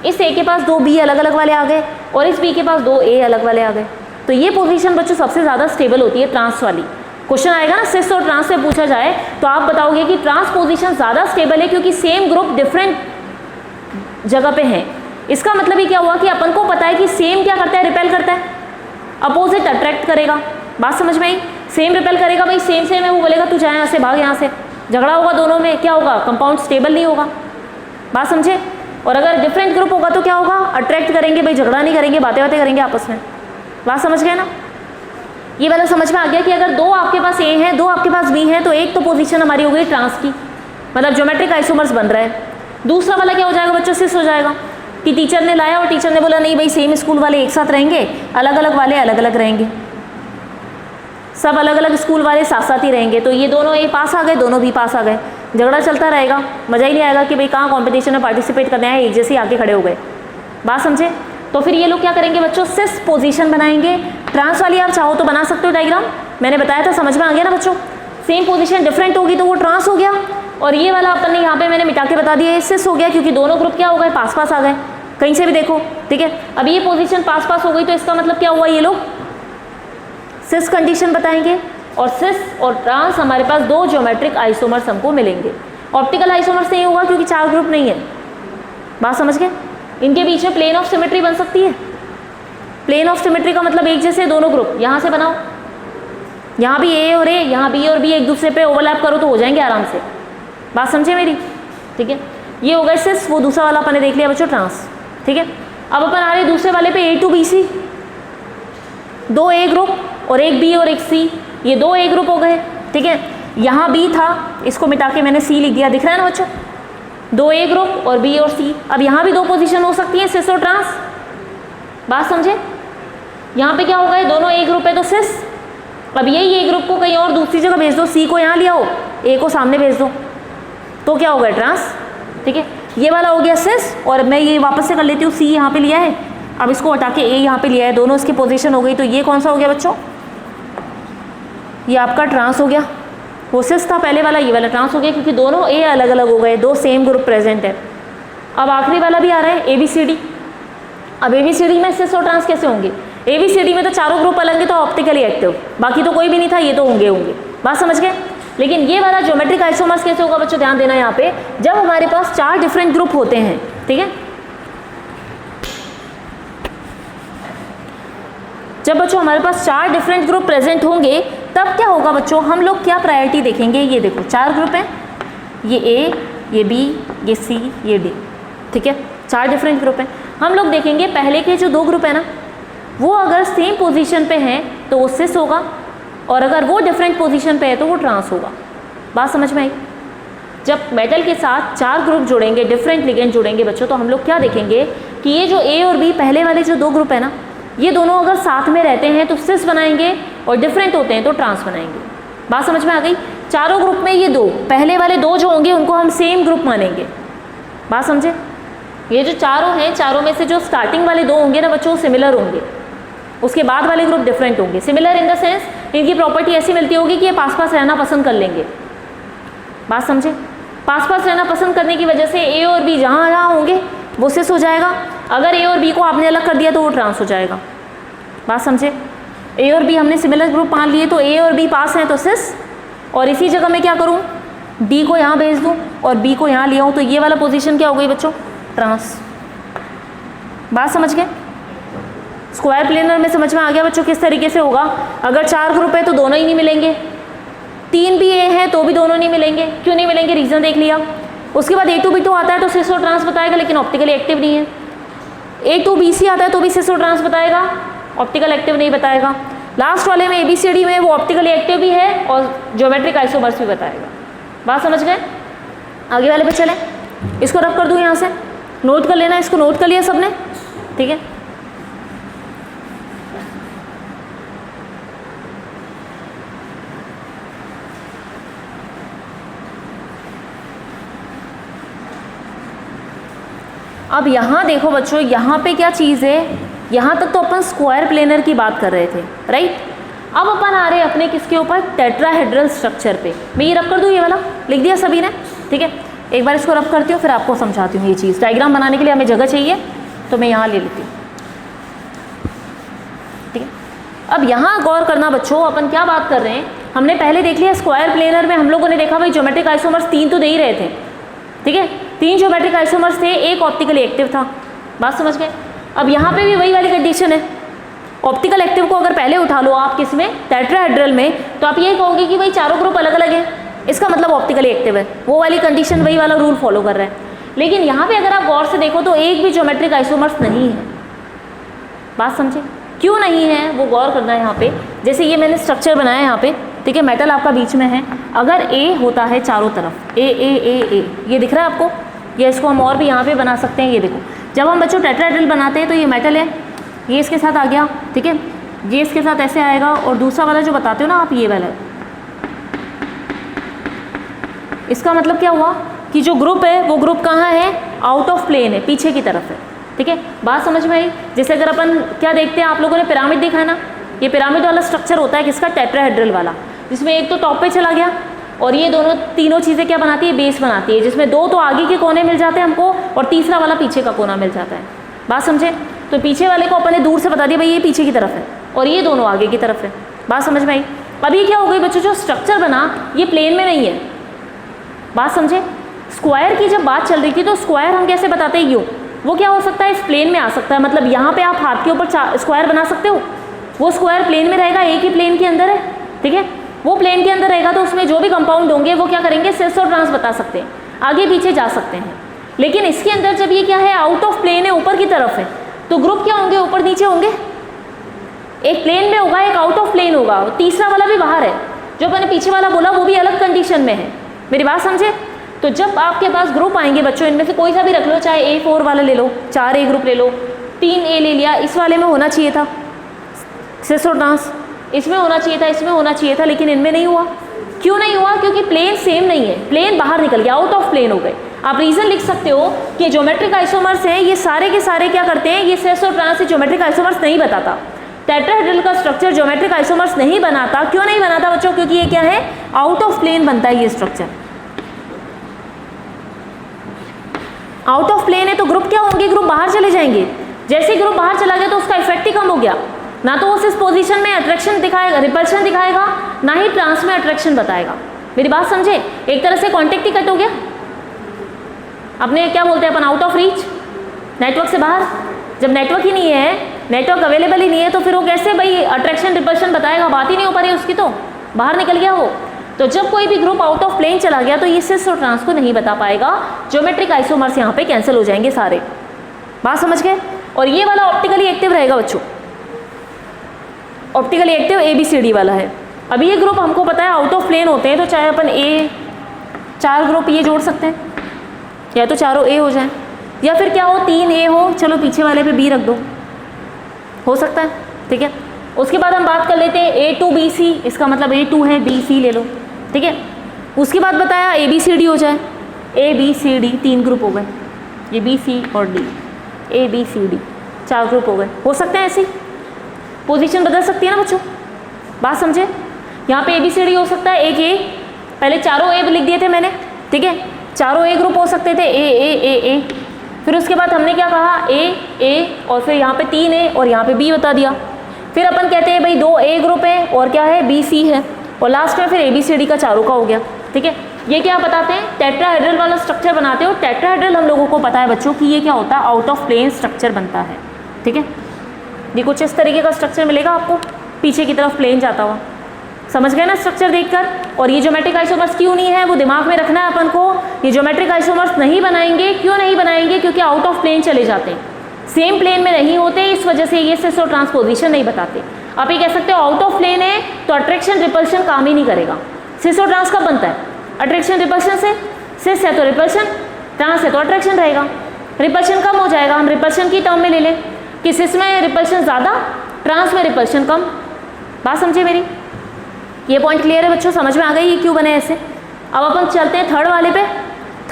इस ए के पास 2 बी अलग अलग वाले आ गए और इस बी के पास 2 ए अलग वाले आ गए। तो ये पोजीशन बच्चों सबसे ज़्यादा स्टेबल होती है ट्रांस वाली। क्वेश्चन आएगा ना सिस और ट्रांस से पूछा जाए तो आप बताओगे कि ट्रांस पोजीशन ज़्यादा स्टेबल है, क्योंकि सेम ग्रुप डिफरेंट जगह पे हैं। इसका मतलब ये क्या हुआ कि अपन को पता है कि सेम क्या करता है, रिपेल करता है, अपोजिट अट्रैक्ट करेगा। बात समझ में आई? सेम रिपेल करेगा, भाई सेम है, वो बोलेगा तू जाए यहाँ से, भाग यहाँ से, झगड़ा होगा दोनों में, क्या होगा, कंपाउंड स्टेबल नहीं होगा। बात समझे? और अगर डिफरेंट ग्रुप होगा तो क्या होगा, अट्रैक्ट करेंगे, भाई झगड़ा नहीं करेंगे, बातें करेंगे आपस में। बात समझ गए ना? ये वाला समझ में आ गया कि अगर 2 आपके पास ए हैं 2 आपके पास बी हैं, तो एक तो पोजीशन हमारी हो गई ट्रांस की, मतलब ज्योमेट्रिक आइसोमर्स बन रहा है। दूसरा वाला क्या हो जाएगा बच्चों, सिस हो जाएगा, कि टीचर ने लाया और टीचर ने बोला नहीं भाई सेम स्कूल वाले एक साथ रहेंगे, अलग अलग वाले अलग अलग रहेंगे, सब अलग अलग स्कूल वाले साथ साथ ही रहेंगे। तो ये दोनों ए पास आ गए, दोनों बी पास आ गए, झगड़ा चलता रहेगा, मज़ा ही नहीं आएगा कि भाई कहाँ कॉम्पिटिशन में पार्टिसिपेट करने आए, एक जैसे आके खड़े हो गए। बात समझे? तो फिर ये लोग क्या करेंगे बच्चों, सिस पोजीशन बनाएंगे। ट्रांस वाली आप चाहो तो बना सकते हो डायग्राम, मैंने बताया था, समझ में आ गया ना बच्चों। सेम पोजीशन डिफरेंट होगी तो वो ट्रांस हो गया, और ये वाला अपन ने यहाँ पे मैंने मिटा के बता दिया, ये सिस हो गया, क्योंकि दोनों ग्रुप क्या हो गए, पास पास आ गए, कहीं से भी देखो, ठीक है। अब ये पोजीशन पास पास हो गई तो इसका मतलब क्या हुआ, ये लोग सिस कंडीशन बताएंगे, और सिस और ट्रांस हमारे पास 2 ज्योमेट्रिक आइसोमर्स हमको मिलेंगे। ऑप्टिकल आइसोमर्स नहीं होगा क्योंकि 4 ग्रुप नहीं है। बात समझ गए? इनके बीच में प्लेन ऑफ सिमेट्री बन सकती है। प्लेन ऑफ सिमेट्री का मतलब एक जैसे दोनों ग्रुप, यहाँ से बनाओ, यहाँ भी ए और ए, यहाँ बी और बी एक दूसरे पे ओवरलैप करो तो हो जाएंगे आराम से। बात समझे मेरी, ठीक है। ये हो गया सिस, वो दूसरा वाला अपन ने देख लिया बच्चों ट्रांस, ठीक है। अब अपन आ रहे हैं दूसरे वाले पे A to BC, 2 A group और एक B और एक C, ये 2 A ग्रुप हो गए, ठीक है। यहाँ B था, इसको मिटा के मैंने C लिख दिया, दिख रहा है ना बच्चों, 2 A ग्रुप और B और C। अब यहाँ भी 2 पोजीशन हो सकती है, सिस और ट्रांस, बात समझे। यहाँ पे क्या होगा, ये दोनों A ग्रुप है तो सिस, अब यही A ग्रुप को कहीं और दूसरी जगह भेज दो, C को यहाँ लिया हो, A को सामने भेज दो, तो क्या होगा ट्रांस, ठीक है। ये वाला हो गया सिस, और मैं ये वापस से कर लेती हूँ, C यहाँ पे लिया है, अब इसको हटा के A यहाँ पे लिया है, दोनों इसकी पोजीशन हो गई, तो ये कौन सा हो गया बच्चों, ये आपका ट्रांस हो गया। वो सिस था पहले वाला, ये वाला ट्रांस हो गया, क्योंकि दोनों A अलग अलग हो गए, 2 सेम ग्रुप प्रेजेंट है। अब आखिरी वाला भी आ रहा है ABCD। अब ABCD में सिस और ट्रांस कैसे होंगे, ABCD में तो चारों ग्रुप अलग है तो ऑप्टिकली एक्टिव, बाकी तो कोई भी नहीं था, ये तो होंगे, बात समझ गए। लेकिन ये वाला ज्योमेट्रिक आइसोमर्स कैसे होगा बच्चों, ध्यान देना यहाँ पे, जब हमारे पास 4 डिफरेंट ग्रुप होते हैं, ठीक है। जब बच्चों हमारे पास 4 डिफरेंट ग्रुप प्रेजेंट होंगे, तब क्या होगा बच्चों, हम लोग क्या प्रायोरिटी देखेंगे, ये देखो 4 ग्रुप हैं, ये A, ये B, ये C, ये D, ठीक है, 4 डिफरेंट ग्रुप हैं। हम लोग देखेंगे पहले के जो 2 ग्रुप है ना, वो अगर सेम पोजीशन पे हैं तो वो सिस होगा, और अगर वो डिफरेंट पोजीशन पे है तो वो ट्रांस होगा। बात समझ में आई। जब मेटल के साथ 4 ग्रुप जुड़ेंगे, डिफरेंट लिगेंड जुड़ेंगे बच्चों, तो हम लोग क्या देखेंगे कि ये जो A और B पहले वाले जो 2 ग्रुप है ना, ये दोनों अगर साथ में रहते हैं तो सिस बनाएंगे, और डिफरेंट होते हैं तो ट्रांस बनाएंगे। बात समझ में आ गई। चारों ग्रुप में ये 2 पहले वाले 2 जो होंगे उनको हम सेम ग्रुप मानेंगे, बात समझे। ये जो चारों हैं, चारों में से जो स्टार्टिंग वाले 2 होंगे ना बच्चों, सिमिलर होंगे, उसके बाद वाले ग्रुप डिफरेंट होंगे। सिमिलर इन द सेंस इनकी प्रॉपर्टी ऐसी मिलती होगी कि ये पास पास रहना पसंद कर लेंगे, बात समझे। पास पास रहना पसंद करने की वजह से A और B जहाँ जहाँ होंगे वो सिस हो जाएगा, अगर A और B को आपने अलग कर दिया तो वो ट्रांस हो जाएगा, बात समझे। A और B हमने सिमिलर ग्रुप मान लिए तो A और B पास हैं तो सिस, और इसी जगह मैं क्या करूँ, D को यहाँ भेज दूँ और B को यहाँ लिया हूँ, तो ये वाला पोजीशन क्या हो गई बच्चों, ट्रांस। बात समझ गए। स्क्वायर प्लेनर में समझ में आ गया बच्चों किस तरीके से होगा। अगर 4 ग्रुप है तो दोनों ही नहीं मिलेंगे, 3 भी A है तो भी दोनों नहीं मिलेंगे। क्यों नहीं मिलेंगे, रीज़न देख लिया। उसके बाद A to B to आता है तो सिस और ट्रांस बताएगा, लेकिन ऑप्टिकली एक्टिव नहीं है। A to BC आता है तो भी सिस और ट्रांस बताएगा, ऑप्टिकल एक्टिव नहीं बताएगा। लास्ट वाले में ABCD में वो ऑप्टिकली एक्टिव भी है और ज्योमेट्रिक आइसोमर्स भी बताएगा। बात समझ गए। आगे वाले पे चलें, इसको रफ कर दूँ यहाँ से, नोट कर लेना, इसको नोट कर लिया सबने, ठीक है। अब यहाँ देखो बच्चों, यहाँ पे क्या चीज़ है, यहाँ तक तो अपन स्क्वायर प्लेनर की बात कर रहे थे, राइट। अब अपन आ रहे हैं अपने किसके ऊपर, टेट्राहेड्रल स्ट्रक्चर पे। मैं ये रफ कर दूँ, ये वाला लिख दिया सभी ने, ठीक है। एक बार इसको रफ करती हूँ फिर आपको समझाती हूँ ये चीज़। डायग्राम बनाने के लिए हमें जगह चाहिए तो मैं यहाँ ले लेती हूँ, ठीक है। अब यहाँ गौर करना बच्चों, अपन क्या बात कर रहे हैं, हमने पहले देख लिया स्क्वायर प्लेनर में हम लोगों ने देखा भाई ज्योमेट्रिक आइसोमर्स 3 तो दे ही रहे थे, ठीक है। 3 ज्योमेट्रिक आइसोमर्स थे, एक ऑप्टिकली एक्टिव था, बात समझ गए। अब यहाँ पे भी वही वाली कंडीशन है, ऑप्टिकल एक्टिव को अगर पहले उठा लो आप किसमें, टेट्राहेड्रल में, तो आप ये कहोगे कि भाई चारों ग्रुप अलग अलग हैं, इसका मतलब ऑप्टिकली एक्टिव है। वो वाली कंडीशन, वही वाला रूल फॉलो कर रहा है। लेकिन यहाँ पे अगर आप गौर से देखो तो एक भी ज्योमेट्रिक आइसोमर्स नहीं है, बात समझे। क्यों नहीं है वो गौर करना है यहाँ पे। जैसे ये मैंने स्ट्रक्चर बनाया है यहाँ पे, ठीक है, मेटल आपका बीच में है, अगर A होता है चारों तरफ, A A A A, ये दिख रहा है आपको, या इसको हम और भी यहाँ पे बना सकते हैं। ये देखो, जब हम बच्चों टेट्राहेड्रल बनाते हैं तो ये मेटल है, ये इसके साथ आ गया, ठीक है, ये इसके साथ ऐसे आएगा, और दूसरा वाला जो बताते हो ना आप, ये वाला, इसका मतलब क्या हुआ कि जो ग्रुप है वो ग्रुप कहाँ है, आउट ऑफ प्लेन है, पीछे की तरफ है, ठीक है। बात समझ में आई। जैसे अगर अपन क्या देखते हैं, आप लोगों ने पिरामिड देखा है ना, ये पिरामिड वाला स्ट्रक्चर होता है किसका, टेट्राहेड्रल वाला, जिसमें एक तो टॉप पे चला गया और ये दोनों तीनों चीज़ें क्या बनाती है, बेस बनाती है, जिसमें 2 तो आगे के कोने मिल जाते हैं हमको और तीसरा वाला पीछे का कोना मिल जाता है। बात समझे। तो पीछे वाले को अपन ने दूर से बता दिया भाई ये पीछे की तरफ है और ये दोनों आगे की तरफ है। बात समझ में आई। अब ये क्या हो गई बच्चों, जो स्ट्रक्चर बना ये प्लेन में नहीं है, बात समझे। स्क्वायर की जब बात चल रही थी तो स्क्वायर हम कैसे बताते हैं, यूँ, वो क्या हो सकता है, इस प्लेन में आ सकता है। मतलब यहाँ पे आप हाथ के ऊपर स्क्वायर बना सकते हो, वो स्क्वायर प्लेन में रहेगा, एक ही प्लेन के अंदर है, ठीक है। वो प्लेन के अंदर रहेगा तो उसमें जो भी कंपाउंड होंगे वो क्या करेंगे, सिस और ट्रांस बता सकते हैं, आगे पीछे जा सकते हैं। लेकिन इसके अंदर जब ये क्या है, आउट ऑफ प्लेन है, ऊपर की तरफ है, तो ग्रुप क्या होंगे, ऊपर नीचे होंगे। एक प्लेन में होगा, एक आउट ऑफ प्लेन होगा, तीसरा वाला भी बाहर है। जो मैंने पीछे वाला बोला वो भी अलग कंडीशन में है, मेरी बात समझे। तो जब आपके पास ग्रुप आएंगे बच्चों, इनमें से कोई सा भी रख लो, चाहे A4 वाला ले लो, 4A ग्रुप ले लो, 3A ले लिया, इस वाले में होना चाहिए था सिस और ट्रांस, इसमें होना चाहिए था, इसमें होना चाहिए था, लेकिन इनमें नहीं हुआ। क्यों नहीं हुआ? क्योंकि प्लेन सेम नहीं है, प्लेन बाहर निकल गया, आउट ऑफ प्लेन हो गए। आप रीजन लिख सकते हो कि ज्योमेट्रिक आइसोमर्स हैं, ये सारे के सारे क्या करते हैं, ये सिस और ट्रांस ज्योमेट्रिक आइसोमर्स नहीं बताता। टेट्राहेड्रल का स्ट्रक्चर ज्योमेट्रिक आइसोमर्स नहीं बनाता। क्यों नहीं बनाता बच्चों? क्योंकि ये क्या है, आउट ऑफ प्लेन बनता है ये स्ट्रक्चर। आउट ऑफ प्लेन है तो ग्रुप क्या होंगे, ग्रुप बाहर चले जाएंगे। जैसे ग्रुप बाहर चला गया तो उसका इफेक्ट ही कम हो गया, ना तो उस पोजीशन में अट्रैक्शन दिखाएगा, रिपल्शन दिखाएगा, ना ही ट्रांस में अट्रैक्शन बताएगा। मेरी बात समझे, एक तरह से कॉन्टेक्ट ही कट हो गया। अपने क्या बोलते हैं अपन, आउट ऑफ रीच, नेटवर्क से बाहर। जब नेटवर्क ही नहीं है, नेटवर्क अवेलेबल ही नहीं है, तो फिर वो कैसे भाई अट्रैक्शन रिपल्शन बताएगा, बात ही नहीं हो पा रही उसकी, तो बाहर निकल गया वो। तो जब कोई भी ग्रुप आउट ऑफ प्लेन चला गया तो ये सिस और ट्रांस को नहीं बता पाएगा, ज्योमेट्रिक आइसोमर्स यहाँ पे कैंसिल हो जाएंगे सारे। बात समझ गए। और ये वाला ऑप्टिकली एक्टिव रहेगा बच्चों, ऑप्टिकली एक्टिव ABCD वाला है। अभी ये ग्रुप हमको पता है आउट ऑफ प्लेन होते हैं, तो चाहे अपन चार ग्रुप ये जोड़ सकते हैं, या तो चारों A हो जाए, या फिर क्या हो 3A हो, चलो पीछे वाले पे B रख दो, हो सकता है, ठीक है। उसके बाद हम बात कर लेते हैं A to BC, इसका मतलब A2 है, BC ले लो, ठीक है। उसके बाद बताया ABCD हो जाए, ABCD 3 ग्रुप हो गए, ये BC और D, ABCD 4 ग्रुप हो गए, हो सकते हैं। ऐसी पोजीशन बदल सकती है ना बच्चों, बात समझे। यहाँ पे ABCD हो सकता है, एक A, पहले चारों A लिख दिए थे मैंने, ठीक है, चारों A ग्रुप हो सकते थे, A। फिर उसके बाद हमने क्या कहा, A और फिर यहाँ पे 3A और यहाँ पे B बता दिया। फिर अपन कहते हैं भाई 2A ग्रुप है और क्या है, BC है, और लास्ट में फिर ABCD का चारों का हो गया, ठीक है। ये क्या बताते हैं, टेट्राहेड्रल वाला स्ट्रक्चर बनाते हो। टेट्राहेड्रल हम लोगों को पता है बच्चों कि ये क्या होता है, आउट ऑफ प्लेन स्ट्रक्चर बनता है, ठीक है। ये कुछ इस तरीके का स्ट्रक्चर मिलेगा आपको, पीछे की तरफ प्लेन जाता हुआ, समझ गए ना स्ट्रक्चर देखकर। और ये ज्योमेट्रिक आइसोमर्स क्यों नहीं है वो दिमाग में रखना है अपन को। ये ज्योमेट्रिक आइसोमर्स नहीं बनाएंगे, क्यों नहीं बनाएंगे, क्योंकि आउट ऑफ प्लेन चले जाते हैं, सेम प्लेन में नहीं होते, इस वजह से ये सिस और ट्रांसपोजिशन नहीं बताते। आप ये कह सकते हो आउट ऑफ प्लेन है तो अट्रैक्शन रिपल्शन काम ही नहीं करेगा। सिस और ट्रांस कब बनता है, अट्रैक्शन रिपल्शन से। सिस है तो रिपल्शन, ट्रांस है तो अट्रैक्शन रहेगा। रिपल्शन कम हो जाएगा, हम रिपल्शन की टर्म में ले लें कि सिस में रिपल्शन ज़्यादा, ट्रांस में रिपल्शन कम। बात समझे मेरी, ये पॉइंट क्लियर है बच्चों, समझ में आ गई ये क्यों बने ऐसे। अब अपन चलते हैं थर्ड वाले पे।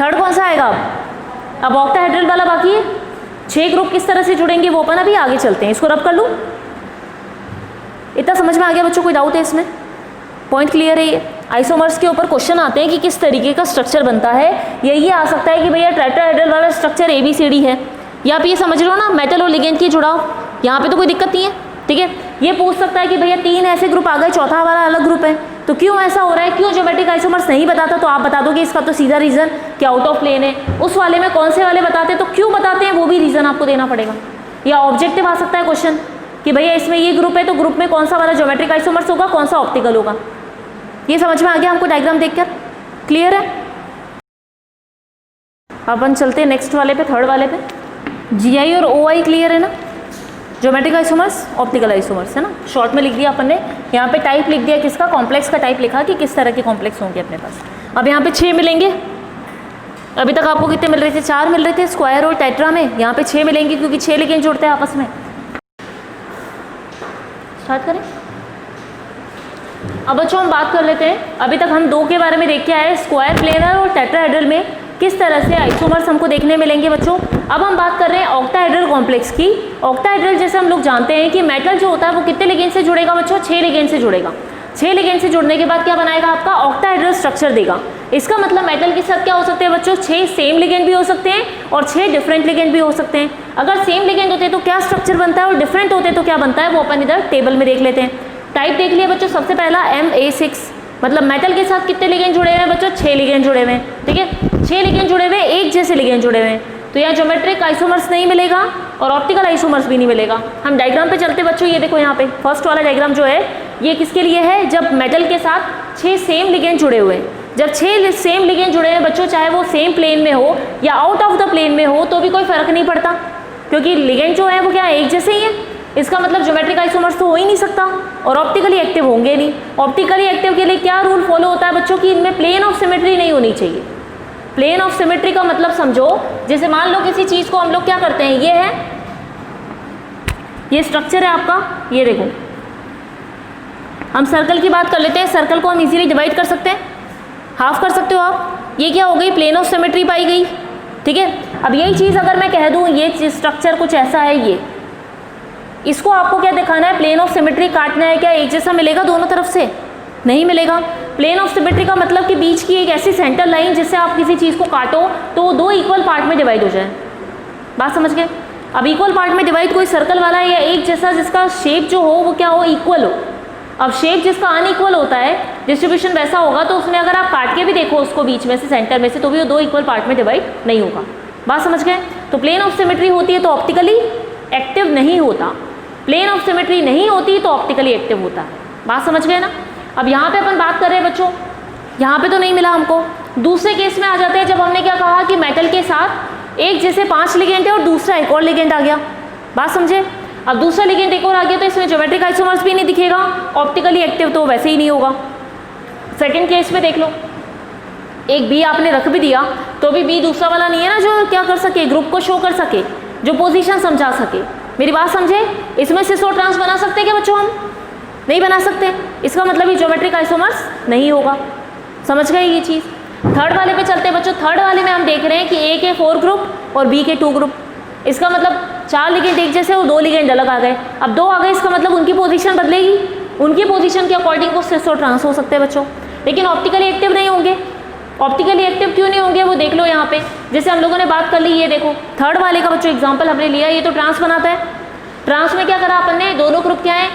थर्ड कौन सा आएगा अब ऑक्टाहेड्रल वाला बाकी है। 6 ग्रुप किस तरह से जुड़ेंगे वो अपन अभी आगे चलते हैं। इसको रब कर लूँ, इतना समझ में आ गया बच्चों, कोई डाउट है इसमें, पॉइंट क्लियर है। ये आइसोमर्स के ऊपर क्वेश्चन आते हैं कि किस तरीके का स्ट्रक्चर बनता है। यही आ सकता है कि भैया टेट्राहेड्रल वाला स्ट्रक्चर ABCD है, या आप ये समझ लो ना मेटल और लिगेंड की जुड़ाव, यहाँ पे तो कोई दिक्कत नहीं है, ठीक है। ये पूछ सकता है कि भैया 3 ऐसे ग्रुप आ गए, चौथा वाला अलग ग्रुप है, तो क्यों ऐसा हो रहा है, क्यों ज्योमेट्रिक आइसोमर्स नहीं बताता। तो आप बता दो कि इसका तो सीधा रीज़न कि आउट ऑफ प्लेन है। उस वाले में कौन से वाले बताते हैं, तो क्यों बताते हैं वो भी रीज़न आपको देना पड़ेगा। या ऑब्जेक्टिव आ सकता है क्वेश्चन कि भैया इसमें ये ग्रुप है तो ग्रुप में कौन सा वाला ज्योमेट्रिक आइसोमर्स होगा, कौन सा ऑप्टिकल होगा। ये समझ में आ गया हमको डायग्राम देखकर, क्लियर है। अपन चलते हैं नेक्स्ट वाले पे, थर्ड वाले पे। GI और OI क्लियर है ना, ज्योमेट्रिक आइसोमर्स, ऑप्टिकल आइसोमर्स है ना, शॉर्ट में लिख दिया अपन ने। यहाँ पे टाइप लिख दिया किसका, कॉम्प्लेक्स का टाइप लिखा कि किस तरह के कॉम्प्लेक्स होंगे अपने पास। अब यहाँ पे 6 मिलेंगे, अभी तक आपको कितने मिल रहे थे, 4 मिल रहे थे स्क्वायर और टेट्रा में, यहाँ पे 6 मिलेंगे क्योंकि 6 लिगेंड जुड़ते हैं आपस में। स्टार्ट करें। अब बच्चों हम बात कर लेते हैं, अभी तक हम 2 के बारे में देख के आए, स्क्वायर प्लेनर और टेट्राहेड्रल में किस तरह से आइसोमर्स हमको देखने मिलेंगे बच्चों। अब हम बात कर रहे हैं ऑक्टाहेड्रल कॉम्प्लेक्स की। ऑक्टाहेड्रल जैसे हम लोग जानते हैं कि मेटल जो होता है वो कितने लिगेंड से जुड़ेगा बच्चों, 6 लिगेंड से जुड़ेगा। 6 लिगेंड से जुड़ने के बाद क्या बनाएगा आपका, ऑक्टाहेड्रल स्ट्रक्चर देगा। इसका मतलब मेटल के साथ क्या हो सकते हैं बच्चों, 6 सेम लिगेंड भी हो सकते हैं और 6 डिफरेंट लिगेंड भी हो सकते हैं। अगर सेम लिगेंड होते हैं तो क्या स्ट्रक्चर बनता है और डिफरेंट होते हैं तो क्या बनता है, वो अपन इधर टेबल में देख लेते हैं। टाइप देख लिया बच्चों, सबसे पहला MA6, मतलब मेटल के साथ कितने लिगेंड जुड़े हुए हैं बच्चों, 6 लिगेंड जुड़े हुए हैं, ठीक है। 6 लिगेंड जुड़े हुए, एक जैसे लिगेंड जुड़े हुए हैं, तो यहाँ ज्योमेट्रिक आइसोमर्स नहीं मिलेगा और ऑप्टिकल आइसोमर्स भी नहीं मिलेगा। हम डायग्राम पे चलते बच्चों, ये देखो यहाँ पे फर्स्ट वाला डायग्राम जो है ये किसके लिए है, जब मेटल के साथ 6 सेम लिगेंड जुड़े हुए हैं। जब 6 सेम लिगेंड जुड़े हैं बच्चों, चाहे वो सेम प्लेन में हो या आउट ऑफ द प्लेन में हो, तो भी कोई फर्क नहीं पड़ता, क्योंकि लिगेंड जो है वो क्या एक जैसे ही है। इसका मतलब ज्योमेट्रिक आइसोमर्स तो हो ही नहीं सकता और ऑप्टिकली एक्टिव होंगे नहीं। ऑप्टिकली एक्टिव के लिए क्या रूल फॉलो होता है बच्चों की, इनमें प्लेन ऑफ सिमेट्री नहीं होनी चाहिए। प्लेन ऑफ सिमेट्री का मतलब समझो, जैसे मान लो किसी चीज़ को हम लोग क्या करते हैं, ये है, ये स्ट्रक्चर है आपका, ये देखो, हम सर्कल की बात कर लेते हैं। सर्कल को हम इजीली डिवाइड कर सकते हैं, हाफ कर सकते हो आप। ये क्या हो गई, प्लेन ऑफ सिमेट्री पाई गई, ठीक है। अब यही चीज़ अगर मैं कह दूँ ये स्ट्रक्चर कुछ ऐसा है, ये, इसको आपको क्या दिखाना है, प्लेन ऑफ सिमेट्री काटना है। क्या एक जैसा मिलेगा दोनों तरफ से? नहीं मिलेगा। प्लेन ऑफ सिमेट्री का मतलब कि बीच की एक ऐसी सेंटर लाइन जिससे आप किसी चीज़ को काटो तो वो 2 इक्वल पार्ट में डिवाइड हो जाए। बात समझ गए? अब इक्वल पार्ट में डिवाइड कोई सर्कल वाला है या एक जैसा जिसका शेप जो हो वो क्या हो, इक्वल हो। अब शेप जिसका अनइक्वल होता है, डिस्ट्रीब्यूशन वैसा होगा, तो उसमें अगर आप काट के भी देखो उसको बीच में से, सेंटर में से, तो भी वो 2 इक्वल पार्ट में डिवाइड नहीं होगा। बात समझ गए? तो प्लेन ऑफ सिमेट्री होती है तो ऑप्टिकली एक्टिव नहीं होता, प्लेन ऑफ सिमेट्री नहीं होती तो ऑप्टिकली एक्टिव होता है। बात समझ गए ना? अब यहाँ पे अपन बात कर रहे हैं बच्चों, यहाँ पे तो नहीं मिला हमको। दूसरे केस में आ जाते हैं, जब हमने क्या कहा कि मेटल के साथ एक जैसे 5 लिगेंड है और दूसरा एक और लिगेंड आ गया। बात समझे? अब दूसरा लिगेंड एक और आ गया तो इसमें ज्योमेट्रिक आइसोमर्स भी नहीं दिखेगा, ऑप्टिकली एक्टिव तो वैसे ही नहीं होगा। सेकेंड केस में देख लो, एक बी आपने रख भी दिया तो भी बी दूसरा वाला नहीं है ना जो क्या कर सके, ग्रुप को शो कर सके, जो पोजीशन समझा सके। मेरी बात समझे? इसमें सिस और ट्रांस बना सकते हैं क्या बच्चों? हम नहीं बना सकते। इसका मतलब ये ज्योमेट्रिक आइसोमर्स नहीं होगा। समझ गए ये चीज़? थर्ड वाले पे चलते हैं बच्चों। थर्ड वाले में हम देख रहे हैं कि ए के 4 ग्रुप और बी के 2 ग्रुप। इसका मतलब 4 लिगेंड एक जैसे और 2 लिगेंड अलग आ गए। अब 2 आ गए, इसका मतलब उनकी पोजीशन बदलेगी, उनकी पोजीशन के अकॉर्डिंग वो सिस और ट्रांस हो सकते हैं बच्चों, लेकिन ऑप्टिकली एक्टिव नहीं होंगे। ऑप्टिकली एक्टिव क्यों नहीं होंगे वो देख लो यहाँ पे। जैसे हम लोगों ने बात कर ली, ये देखो थर्ड वाले का बच्चों एग्जाम्पल हमने लिया, ये तो ट्रांस बनाता है। ट्रांस में क्या करा अपन ने, दोनों ग्रुप क्या है,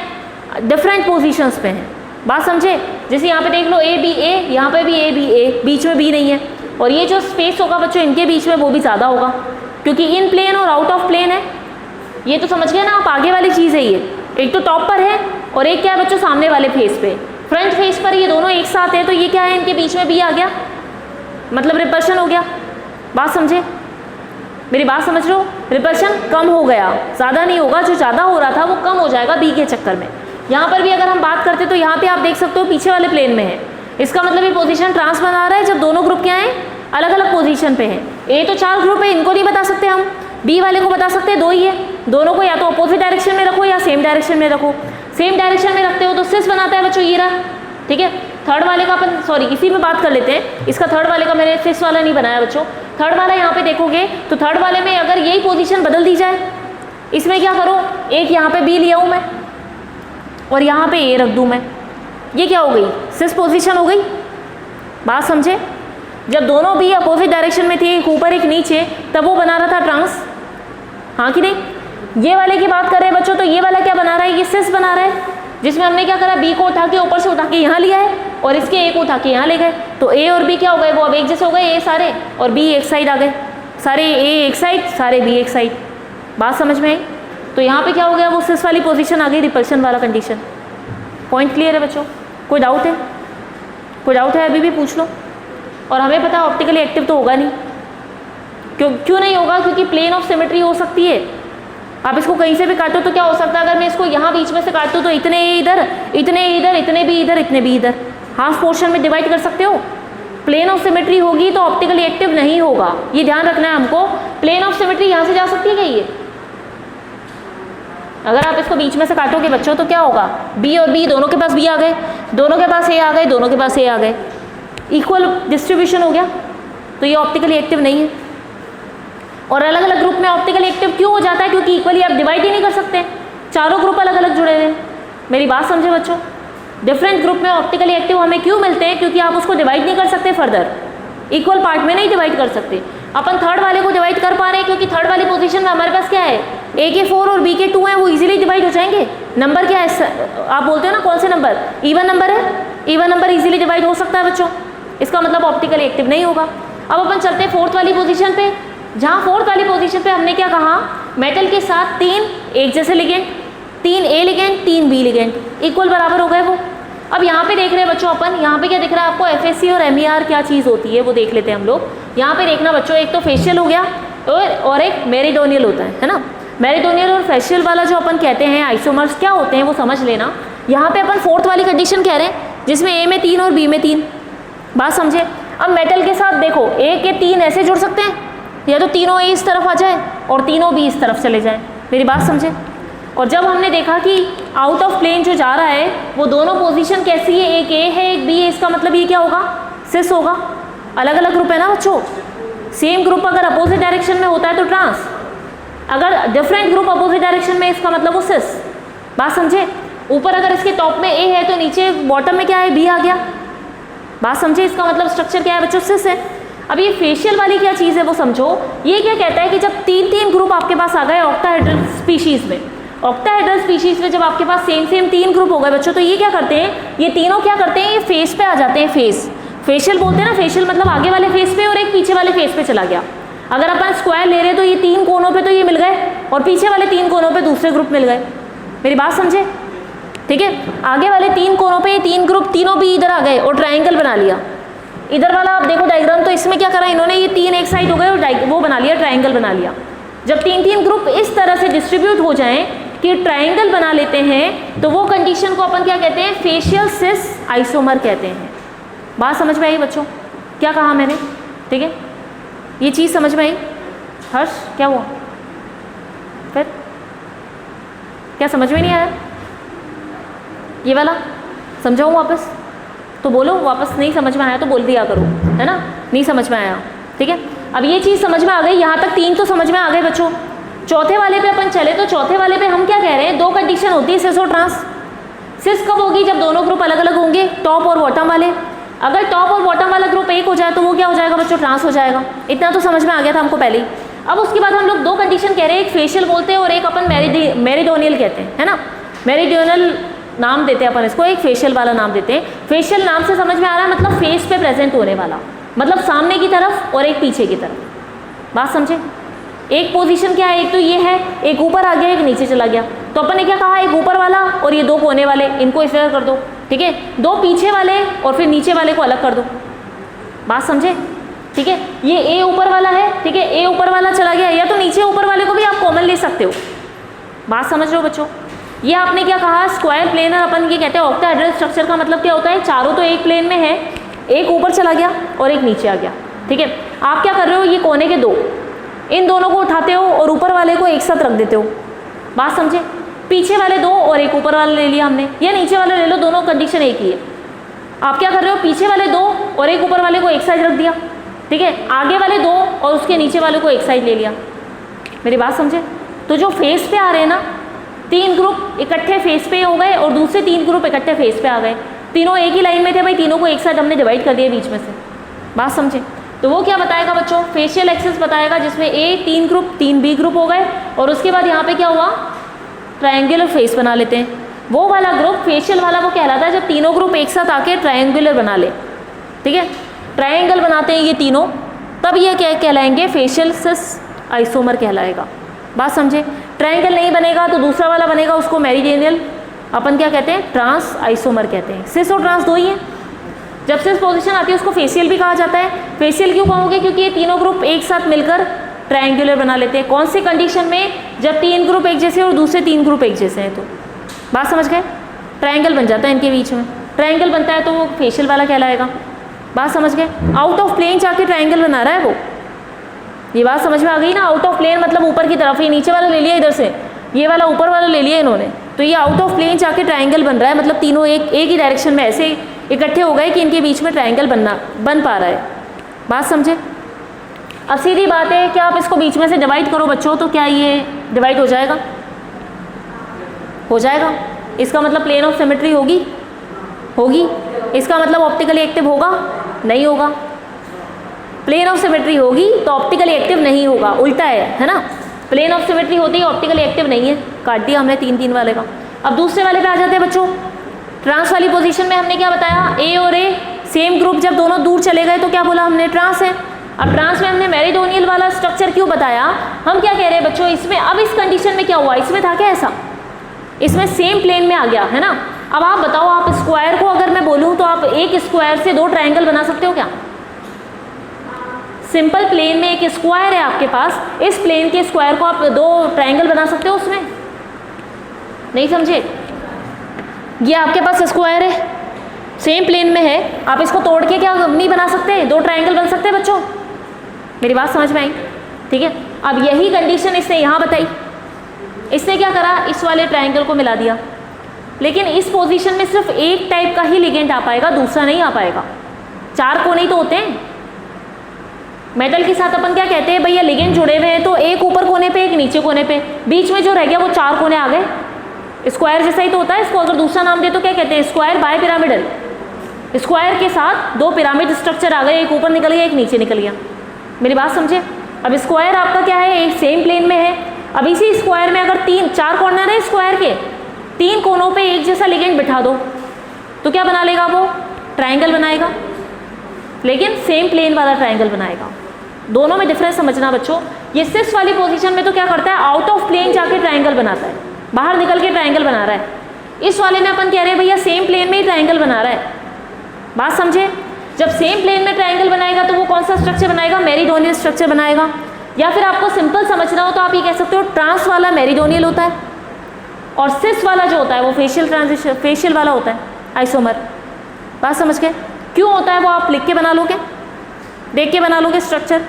डिफरेंट पोजीशंस पे हैं। बात समझे? जैसे यहाँ पे देख लो ए बी ए, यहाँ पे भी ए बी ए, बीच में बी नहीं है, और ये जो स्पेस होगा बच्चों इनके बीच में वो भी ज़्यादा होगा, क्योंकि इन प्लेन और आउट ऑफ प्लेन है। ये तो समझ गए ना आप, आगे वाली चीज़ है ये। एक तो टॉप पर है और एक क्या है बच्चों, सामने वाले फेस पे, फ्रंट फेस पर ये दोनों एक साथ है, तो ये क्या है, इनके बीच में बी आ गया, मतलब रिपल्शन हो गया। बात समझे? मेरी बात समझ रहे हो? रिपल्शन कम हो गया, ज़्यादा नहीं होगा, जो ज़्यादा हो रहा था वो कम हो जाएगा बी के चक्कर में। यहाँ पर भी अगर हम बात करते तो यहाँ पे आप देख सकते हो पीछे वाले प्लेन में है। इसका मतलब ये पोजीशन ट्रांस बना रहा है जब दोनों ग्रुप क्या हैं, अलग अलग पोजीशन पे है। ए तो 4 ग्रुप है, इनको नहीं बता सकते हम, बी वाले को बता सकते हैं, 2 ही है। दोनों को या तो अपोजिट डायरेक्शन में रखो या सेम डायरेक्शन में रखो। सेम डायरेक्शन में रखते हो तो सिस बनाता है बच्चों, ये रहा, ठीक है। थर्ड वाले का अपन सॉरी इसी में बात कर लेते हैं। इसका थर्ड वाले का मैंने सिस वाला नहीं बनाया बच्चों। थर्ड वाला यहाँ पे देखोगे तो थर्ड वाले में अगर यही पोजीशन बदल दी जाए, इसमें क्या करो, एक यहाँ पे बी लिया हूँ मैं और यहाँ पे ए रख दूँ मैं, ये क्या हो गई, सिस पोजीशन हो गई। बात समझे? जब दोनों बी अपोजिट डायरेक्शन में थी, एक ऊपर एक नीचे, तब वो बना रहा था ट्रांस, हाँ कि नहीं। ये वाले की बात कर रहे हैं बच्चों, तो ये वाला क्या बना रहा है, ये सिस बना रहा है, जिसमें हमने क्या करा, बी को उठा के ऊपर से उठा के यहाँ लिया है और इसके ए को उठा के यहाँ ले गए, तो ए और बी क्या हो गए, वो अब एक जैसे हो गए, ए सारे और बी एक साइड आ गए, सारे ए एक साइड, सारे बी एक साइड। बात समझ में आई? तो यहाँ पे क्या हो गया, वो सिस वाली पोजीशन आ गई, रिपल्शन वाला कंडीशन। पॉइंट क्लियर है बच्चों? कोई डाउट है? कोई डाउट है अभी भी पूछ लो। और हमें पता है ऑप्टिकली एक्टिव तो होगा नहीं। क्यों नहीं होगा? क्योंकि प्लेन ऑफ सिमेट्री हो सकती है। आप इसको कहीं से भी काटो तो क्या हो सकता है, अगर मैं इसको यहाँ बीच में से काटूँ तो इतने इधर, इतने इधर, इतने भी इधर, इतने भी इधर, हाफ पोर्शन में डिवाइड कर सकते हो। प्लेन ऑफ सिमेट्री होगी तो ऑप्टिकली एक्टिव नहीं होगा, ये ध्यान रखना है हमको। प्लेन ऑफ सिमेट्री यहाँ से जा सकती है क्या? ये अगर आप इसको बीच में से काटोगे बच्चों तो क्या होगा, बी और बी दोनों के पास बी आ गए, दोनों के पास ए आ गए, दोनों के पास ए आ गए, इक्वल डिस्ट्रीब्यूशन हो गया, तो ये ऑप्टिकली एक्टिव नहीं है। और अलग अलग ग्रुप में ऑप्टिकली एक्टिव क्यों हो जाता है? क्योंकि इक्वली आप डिवाइड ही नहीं कर सकते, चारों ग्रुप अलग अलग जुड़े हुए। मेरी बात समझे बच्चों? डिफरेंट ग्रुप में ऑप्टिकली एक्टिव हमें क्यों मिलते हैं? क्योंकि आप उसको डिवाइड नहीं कर सकते, फर्दर इक्वल पार्ट में नहीं डिवाइड कर सकते। अपन थर्ड वाले को डिवाइड कर पा रहे हैं क्योंकि थर्ड वाली पोजीशन में हमारे पास क्या है, ए के 4 और बी के 2 हैं, वो इजीली डिवाइड हो जाएंगे। नंबर क्या है, आप बोलते हो ना कौन से नंबर, इवन नंबर है, इवन नंबर इजीली डिवाइड हो सकता है बच्चों। इसका मतलब ऑप्टिकली एक्टिव नहीं होगा। अब अपन चलते हैं फोर्थ वाली पोजीशन पे, जहाँ फोर्थ वाली पोजीशन पे हमने क्या कहा, मेटल के साथ 3 एक जैसे लिगेंड, 3 ए लिगेंड, 3 बी लिगेंड, इक्वल बराबर हो गए वो। अब यहाँ पे देख रहे हैं बच्चों अपन, यहाँ पे क्या दिख रहा है आपको, FAC और MER क्या चीज़ होती है वो देख लेते हैं हम लोग। यहाँ पे देखना बच्चों, एक तो फेशियल हो गया और एक मेरिडोनियल होता है ना। मेरिडोनियल और फेशियल वाला जो अपन कहते हैं आइसोमर्स क्या होते हैं वो समझ लेना। यहाँ पे अपन फोर्थ वाली कंडीशन कह रहे हैं जिसमें A में 3 और B में 3, बात समझे। अब मेटल के साथ देखो A के 3 ऐसे जुड़ सकते हैं, या तो तीनों A इस तरफ आ जाए और तीनों B इस तरफ चले जाए, मेरी बात समझे। और जब हमने देखा कि आउट ऑफ प्लेन जो जा रहा है वो दोनों पोजीशन कैसी है, एक A है एक B है, इसका मतलब ये क्या होगा, सिस होगा। अलग अलग ग्रुप है ना बच्चों, सेम ग्रुप अगर अपोजिट डायरेक्शन में होता है तो ट्रांस, अगर डिफरेंट ग्रुप अपोजिट डायरेक्शन में इसका मतलब वो सिस, बात समझे। ऊपर अगर इसके टॉप में A है तो नीचे बॉटम में क्या है, B आ गया, बात समझे। इसका मतलब स्ट्रक्चर क्या है बच्चों, सिस है। अब ये फेशियल वाली क्या चीज़ है वो समझो। ये क्या कहता है कि जब 3 ग्रुप आपके पास आ गए ऑक्टाहेड्रल स्पीशीज़ में, ऑक्टाहेड्रल स्पीशीज़ में जब आपके पास सेम 3 ग्रुप हो गए बच्चों, तो ये क्या करते हैं, ये तीनों क्या करते हैं, ये फेस पे आ जाते हैं। फेशियल बोलते हैं ना, फेशियल मतलब आगे वाले फेस पे और एक पीछे वाले फेस पे चला गया। अगर अपन स्क्वायर ले रहे हैं तो ये 3 कोनों पे तो ये मिल गए और पीछे वाले 3 कोनों पे दूसरे ग्रुप मिल गए, मेरी बात समझे, ठीक है। आगे वाले 3 कोनों पे ये 3 ग्रुप तीनों भी इधर आ गए और ट्रायंगल बना लिया। इधर वाला आप देखो डायग्राम, तो इसमें क्या करा इन्होंने, ये 3 एक साइड हो गए और वो बना लिया, ट्रायंगल बना लिया। जब 3 ग्रुप इस तरह से डिस्ट्रीब्यूट हो जाएं कि ट्रायंगल बना लेते हैं तो वो कंडीशन को अपन क्या कहते हैं, फेशियल सिस आइसोमर कहते हैं। बात समझ में आई बच्चों, क्या कहा मैंने, ठीक है, ये चीज़ समझ में आई। हर्ष क्या हुआ, फिर क्या समझ में नहीं आया, ये वाला समझाऊँ वापस, तो बोलो, वापस नहीं समझ में आया तो बोल दिया करो, है ना, नहीं समझ में आया, ठीक है। अब ये चीज़ समझ में आ गई, यहाँ तक 3 तो समझ में आ गए बच्चों। चौथे वाले पे अपन चले तो चौथे वाले पे हम क्या कह रहे हैं, 2 कंडीशन होती है सिस और ट्रांस। सिस कब होगी, जब दोनों ग्रुप अलग अलग होंगे, टॉप और बॉटम वाले। अगर टॉप और बॉटम वाला ग्रुप एक हो जाए तो वो क्या हो जाएगा बच्चों, ट्रांस हो जाएगा। इतना तो समझ में आ गया था हमको पहले ही। अब उसके बाद हम लोग 2 कंडीशन कह रहे हैं, एक फेशियल बोलते हैं और एक अपन मेरिडोनियल कहते हैं, है ना। मेरिडोनियल नाम देते हैं अपन इसको, एक फेशियल वाला नाम देते हैं। फेशियल नाम से समझ में आ रहा है मतलब फेस पे प्रेजेंट होने वाला, मतलब सामने की तरफ और एक पीछे की तरफ, बात समझे। एक पोजीशन क्या है, एक तो ये है, एक ऊपर आ गया एक नीचे चला गया, तो अपन ने क्या कहा, एक ऊपर वाला और ये 2 कोने वाले, इनको इस तरह कर दो, ठीक है। 2 पीछे वाले और फिर नीचे वाले को अलग कर दो, बात समझे, ठीक है। ये ए ऊपर वाला है, ठीक है, ए ऊपर वाला चला गया, या तो नीचे ऊपर वाले को भी आप कॉमन ले सकते हो, बात समझ रहे हो बच्चों। ये आपने क्या कहा, स्क्वायर प्लेनर अपन ये कहते हैं। ऑक्टाहेड्रल स्ट्रक्चर का मतलब क्या होता है, चारों तो एक प्लेन में है, एक ऊपर चला गया और एक नीचे आ गया, ठीक है। आप क्या कर रहे हो, ये कोने के 2, इन दोनों को उठाते हो और ऊपर वाले को एक साथ रख देते हो, बात समझे। पीछे वाले 2 और एक ऊपर वाला ले लिया हमने, या नीचे वाला ले लो, दोनों कंडीशन एक ही है। आप क्या कर रहे हो, पीछे वाले 2 और एक ऊपर वाले को एक साइड रख दिया, ठीक है। आगे वाले 2 और उसके नीचे वाले को एक साइड ले लिया, मेरी बात समझे। तो जो फेस पे आ रहे हैं ना, 3 ग्रुप इकट्ठे फेस पे हो गए और दूसरे 3 ग्रुप इकट्ठे फेस पे आ गए, तीनों एक ही लाइन में थे भाई, तीनों को एक साथ हमने डिवाइड कर दिया बीच में से, बात समझे। तो वो क्या बताएगा बच्चों, फेशियल एक्सिस बताएगा, जिसमें ए 3 ग्रुप 3 बी ग्रुप हो गए और उसके बाद यहाँ पे क्या हुआ, ट्रायंगुलर फेस बना लेते हैं। वो वाला ग्रुप फेशियल वाला वो कहलाता है जब तीनों ग्रुप एक साथ आके ट्रायंगुलर बना ले, ठीक है, ट्रायंगल बनाते हैं ये तीनों, तब ये क्या कहलाएंगे, फेशियल सिस आइसोमर कहलाएगा, बात समझे। ट्रायंगल नहीं बनेगा तो दूसरा वाला बनेगा, उसको मेरिडियनल अपन क्या कहते हैं, ट्रांस आइसोमर कहते हैं। सिस और ट्रांस 2 ही हैं। जब सिस पोजीशन आती है उसको फेशियल भी कहा जाता है। फेशियल क्यों कहोगे, क्योंकि ये तीनों ग्रुप एक साथ मिलकर ट्रायंगुलर बना लेते हैं। कौन सी कंडीशन में, जब 3 ग्रुप एक जैसे और दूसरे 3 ग्रुप एक जैसे हैं, तो बात समझ गए, ट्रायंगल बन जाता है इनके बीच में। ट्रायंगल बनता है तो वो फेशियल वाला कहलाएगा, बात समझ गए। आउट ऑफ प्लेन जाके ट्रायंगल बना रहा है वो, ये बात समझ में आ गई ना। आउट ऑफ प्लेन मतलब ऊपर की तरफ, ये नीचे वाला ले लिया इधर से, ये वाला ऊपर वाला ले लिया इन्होंने, तो ये आउट ऑफ प्लेन जाके ट्रायंगल बन रहा है, मतलब तीनों एक ही डायरेक्शन में ऐसे इकट्ठे हो गए कि इनके बीच में ट्रायंगल बन पा रहा है, बात समझे। अब सीधी बात है कि आप इसको बीच में से डिवाइड करो बच्चों, तो क्या ये डिवाइड हो जाएगा, हो जाएगा। इसका मतलब प्लेन ऑफ सिमेट्री होगी, इसका मतलब ऑप्टिकली एक्टिव होगा, नहीं होगा। प्लेन ऑफ सिमेट्री होगी तो ऑप्टिकली एक्टिव नहीं होगा, उल्टा है ना। प्लेन ऑफ सिमेट्री होती है, ऑप्टिकली एक्टिव नहीं है, काट दिया हमने 3 वाले का। अब दूसरे वाले पे आ जाते हैं बच्चों। ट्रांस वाली पोजीशन में हमने क्या बताया, ए और ए सेम ग्रुप जब दोनों दूर चले गए तो क्या बोला हमने, ट्रांस है। अब ट्रांस में हमने मेरिडोनियल वाला स्ट्रक्चर क्यों बताया, हम क्या कह रहे हैं बच्चों, इसमें अब इस कंडीशन में क्या हुआ, इसमें था क्या ऐसा, इसमें सेम प्लेन में आ गया है ना। अब आप बताओ, आप स्क्वायर को अगर मैं बोलूँ तो आप एक स्क्वायर से 2 ट्रायंगल बना सकते हो क्या? सिंपल प्लेन में एक स्क्वायर है आपके पास, इस प्लेन के स्क्वायर को आप 2 ट्रायंगल बना सकते हो उसमें? नहीं समझे? ये आपके पास स्क्वायर है, सेम प्लेन में है, आप इसको तोड़ के क्या नहीं बना सकते? 2 ट्रायंगल बन सकते हैं बच्चों? मेरी बात समझ में आई? ठीक है, अब यही कंडीशन इसने यहाँ बताई। इसने क्या करा, इस वाले ट्रायंगल को मिला दिया, लेकिन इस पोजीशन में सिर्फ एक टाइप का ही लिगेंड आ पाएगा, दूसरा नहीं आ पाएगा। 4 कोने ही तो होते हैं मेटल के साथ। अपन क्या कहते हैं, भैया लिगेंड जुड़े हुए हैं तो एक ऊपर कोने पे, एक नीचे कोने पे, बीच में जो रह गया वो 4 कोने आ गए। स्क्वायर जैसा ही तो होता है। इसको अगर दूसरा नाम दे तो क्या कहते हैं? Square by pyramidal. स्क्वायर के साथ 2 पिरामिड स्ट्रक्चर आ गए, एक ऊपर निकल गया, एक नीचे निकल गया। मेरी बात समझे? अब स्क्वायर आपका क्या है, एक सेम प्लेन में है। अब इसी स्क्वायर में अगर 4 कॉर्नर है स्क्वायर के, 3 कोनों पे एक जैसा लिगेंड बिठा दो तो क्या बना लेगा वो? ट्रायंगल बनाएगा, लेकिन सेम प्लेन वाला ट्रायंगल बनाएगा। दोनों में डिफरेंस समझना बच्चों। ये सिस वाली पोजीशन में तो क्या करता है, आउट ऑफ प्लेन जाके ट्रायंगल बनाता है, बाहर निकल के ट्रायंगल बना रहा है। इस वाले में अपन कह रहे हैं भैया सेम प्लेन में ही ट्रायंगल बना रहा है। बात समझे? जब सेम प्लेन में ट्रायंगल बनाएगा तो वो कौन सा स्ट्रक्चर बनाएगा? मेरिडोनियल स्ट्रक्चर बनाएगा। या फिर आपको सिंपल समझना हो तो आप ये कह सकते हो ट्रांस वाला मेरिडोनियल होता है और सिस वाला जो होता है वो फेशियल वाला होता है, आइसोमर। बात समझ गए? क्यों होता है वो आप लिख के बना लोगे, देख के बना लोगे स्ट्रक्चर।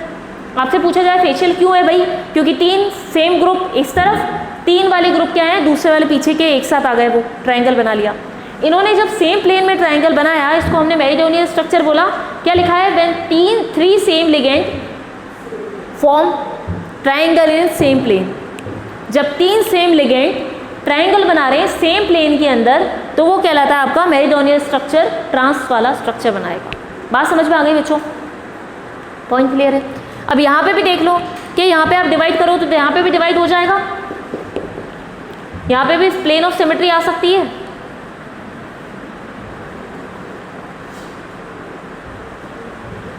आपसे पूछा जाए फेशियल क्यों है भाई, क्योंकि 3 सेम ग्रुप इस तरफ, 3 वाले ग्रुप क्या है, दूसरे वाले पीछे के एक साथ आ गए, वो ट्रायंगल बना लिया। इन्होंने जब सेम प्लेन में ट्रायंगल बनाया, इसको हमने मेरिडोनियल स्ट्रक्चर बोला। क्या लिखा है? When 3 same ligand form triangle in same plane. जब 3 सेम लिगेंड ट्रायंगल बना रहे हैं सेम प्लेन के अंदर तो वो कहलाता है आपका मेरिडोनियल स्ट्रक्चर, ट्रांस वाला स्ट्रक्चर बनाएगा। बात समझ में आ गई बच्चों? पॉइंट क्लियर है? अब यहाँ पे भी देख लो कि यहाँ पे आप डिवाइड करो तो यहाँ पे भी डिवाइड हो जाएगा, यहाँ पे भी प्लेन ऑफ सिमेट्री आ सकती है।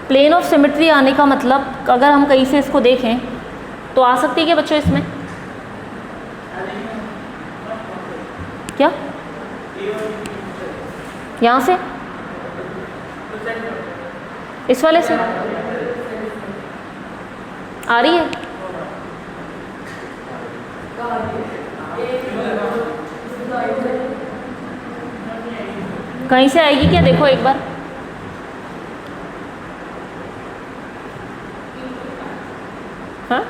प्लेन ऑफ सिमेट्री आने का मतलब अगर हम कहीं से इसको देखें तो आ सकती है क्या बच्चों इसमें? क्या यहाँ से, इस वाले से आ रही है? कहीं से आएगी क्या? देखो एक बार। हाँ,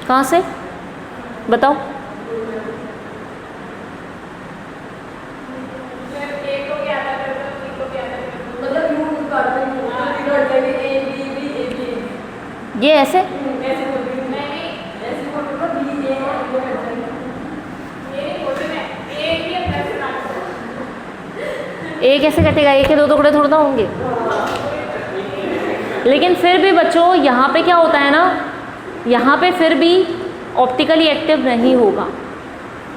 कहाँ से बताओ? ये ऐसे एक ऐसे कटेगा, एक के 2 टुकड़े थोड़ा ना होंगे। लेकिन फिर भी बच्चों यहाँ पे क्या होता है ना, यहाँ पे फिर भी ऑप्टिकली एक्टिव नहीं होगा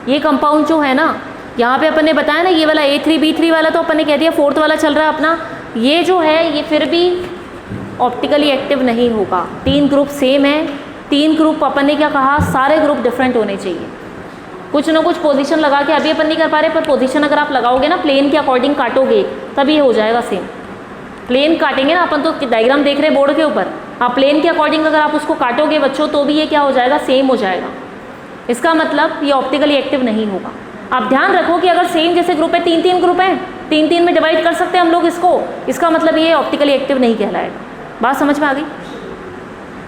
ये कंपाउंड जो है ना। यहाँ पे अपन ने बताया ना, ये वाला A3B3 वाला तो अपन ने कह दिया 4th वाला चल रहा है अपना। ये जो है ये फिर भी ऑप्टिकली एक्टिव नहीं होगा। 3 ग्रुप सेम है, 3 ग्रुप अपन ने क्या कहा, सारे ग्रुप डिफरेंट होने चाहिए। कुछ ना कुछ पोजीशन लगा के अभी अपन नहीं कर पा रहे, पर पोजीशन अगर आप लगाओगे ना, प्लेन के अकॉर्डिंग काटोगे तब ये हो जाएगा सेम। प्लेन काटेंगे ना अपन, तो डायग्राम देख रहे हैं बोर्ड के ऊपर, आप प्लेन के अकॉर्डिंग अगर आप उसको काटोगे बच्चों तो भी ये क्या हो जाएगा, सेम हो जाएगा। इसका मतलब ये ऑप्टिकली एक्टिव नहीं होगा। आप ध्यान रखो कि अगर सेम जैसे ग्रुप है, 3-3 ग्रुप हैं, 3-3 में डिवाइड कर सकते हैं हम लोग इसको, इसका मतलब ये ऑप्टिकली एक्टिव नहीं कहलाएगा। बात समझ में आ गई?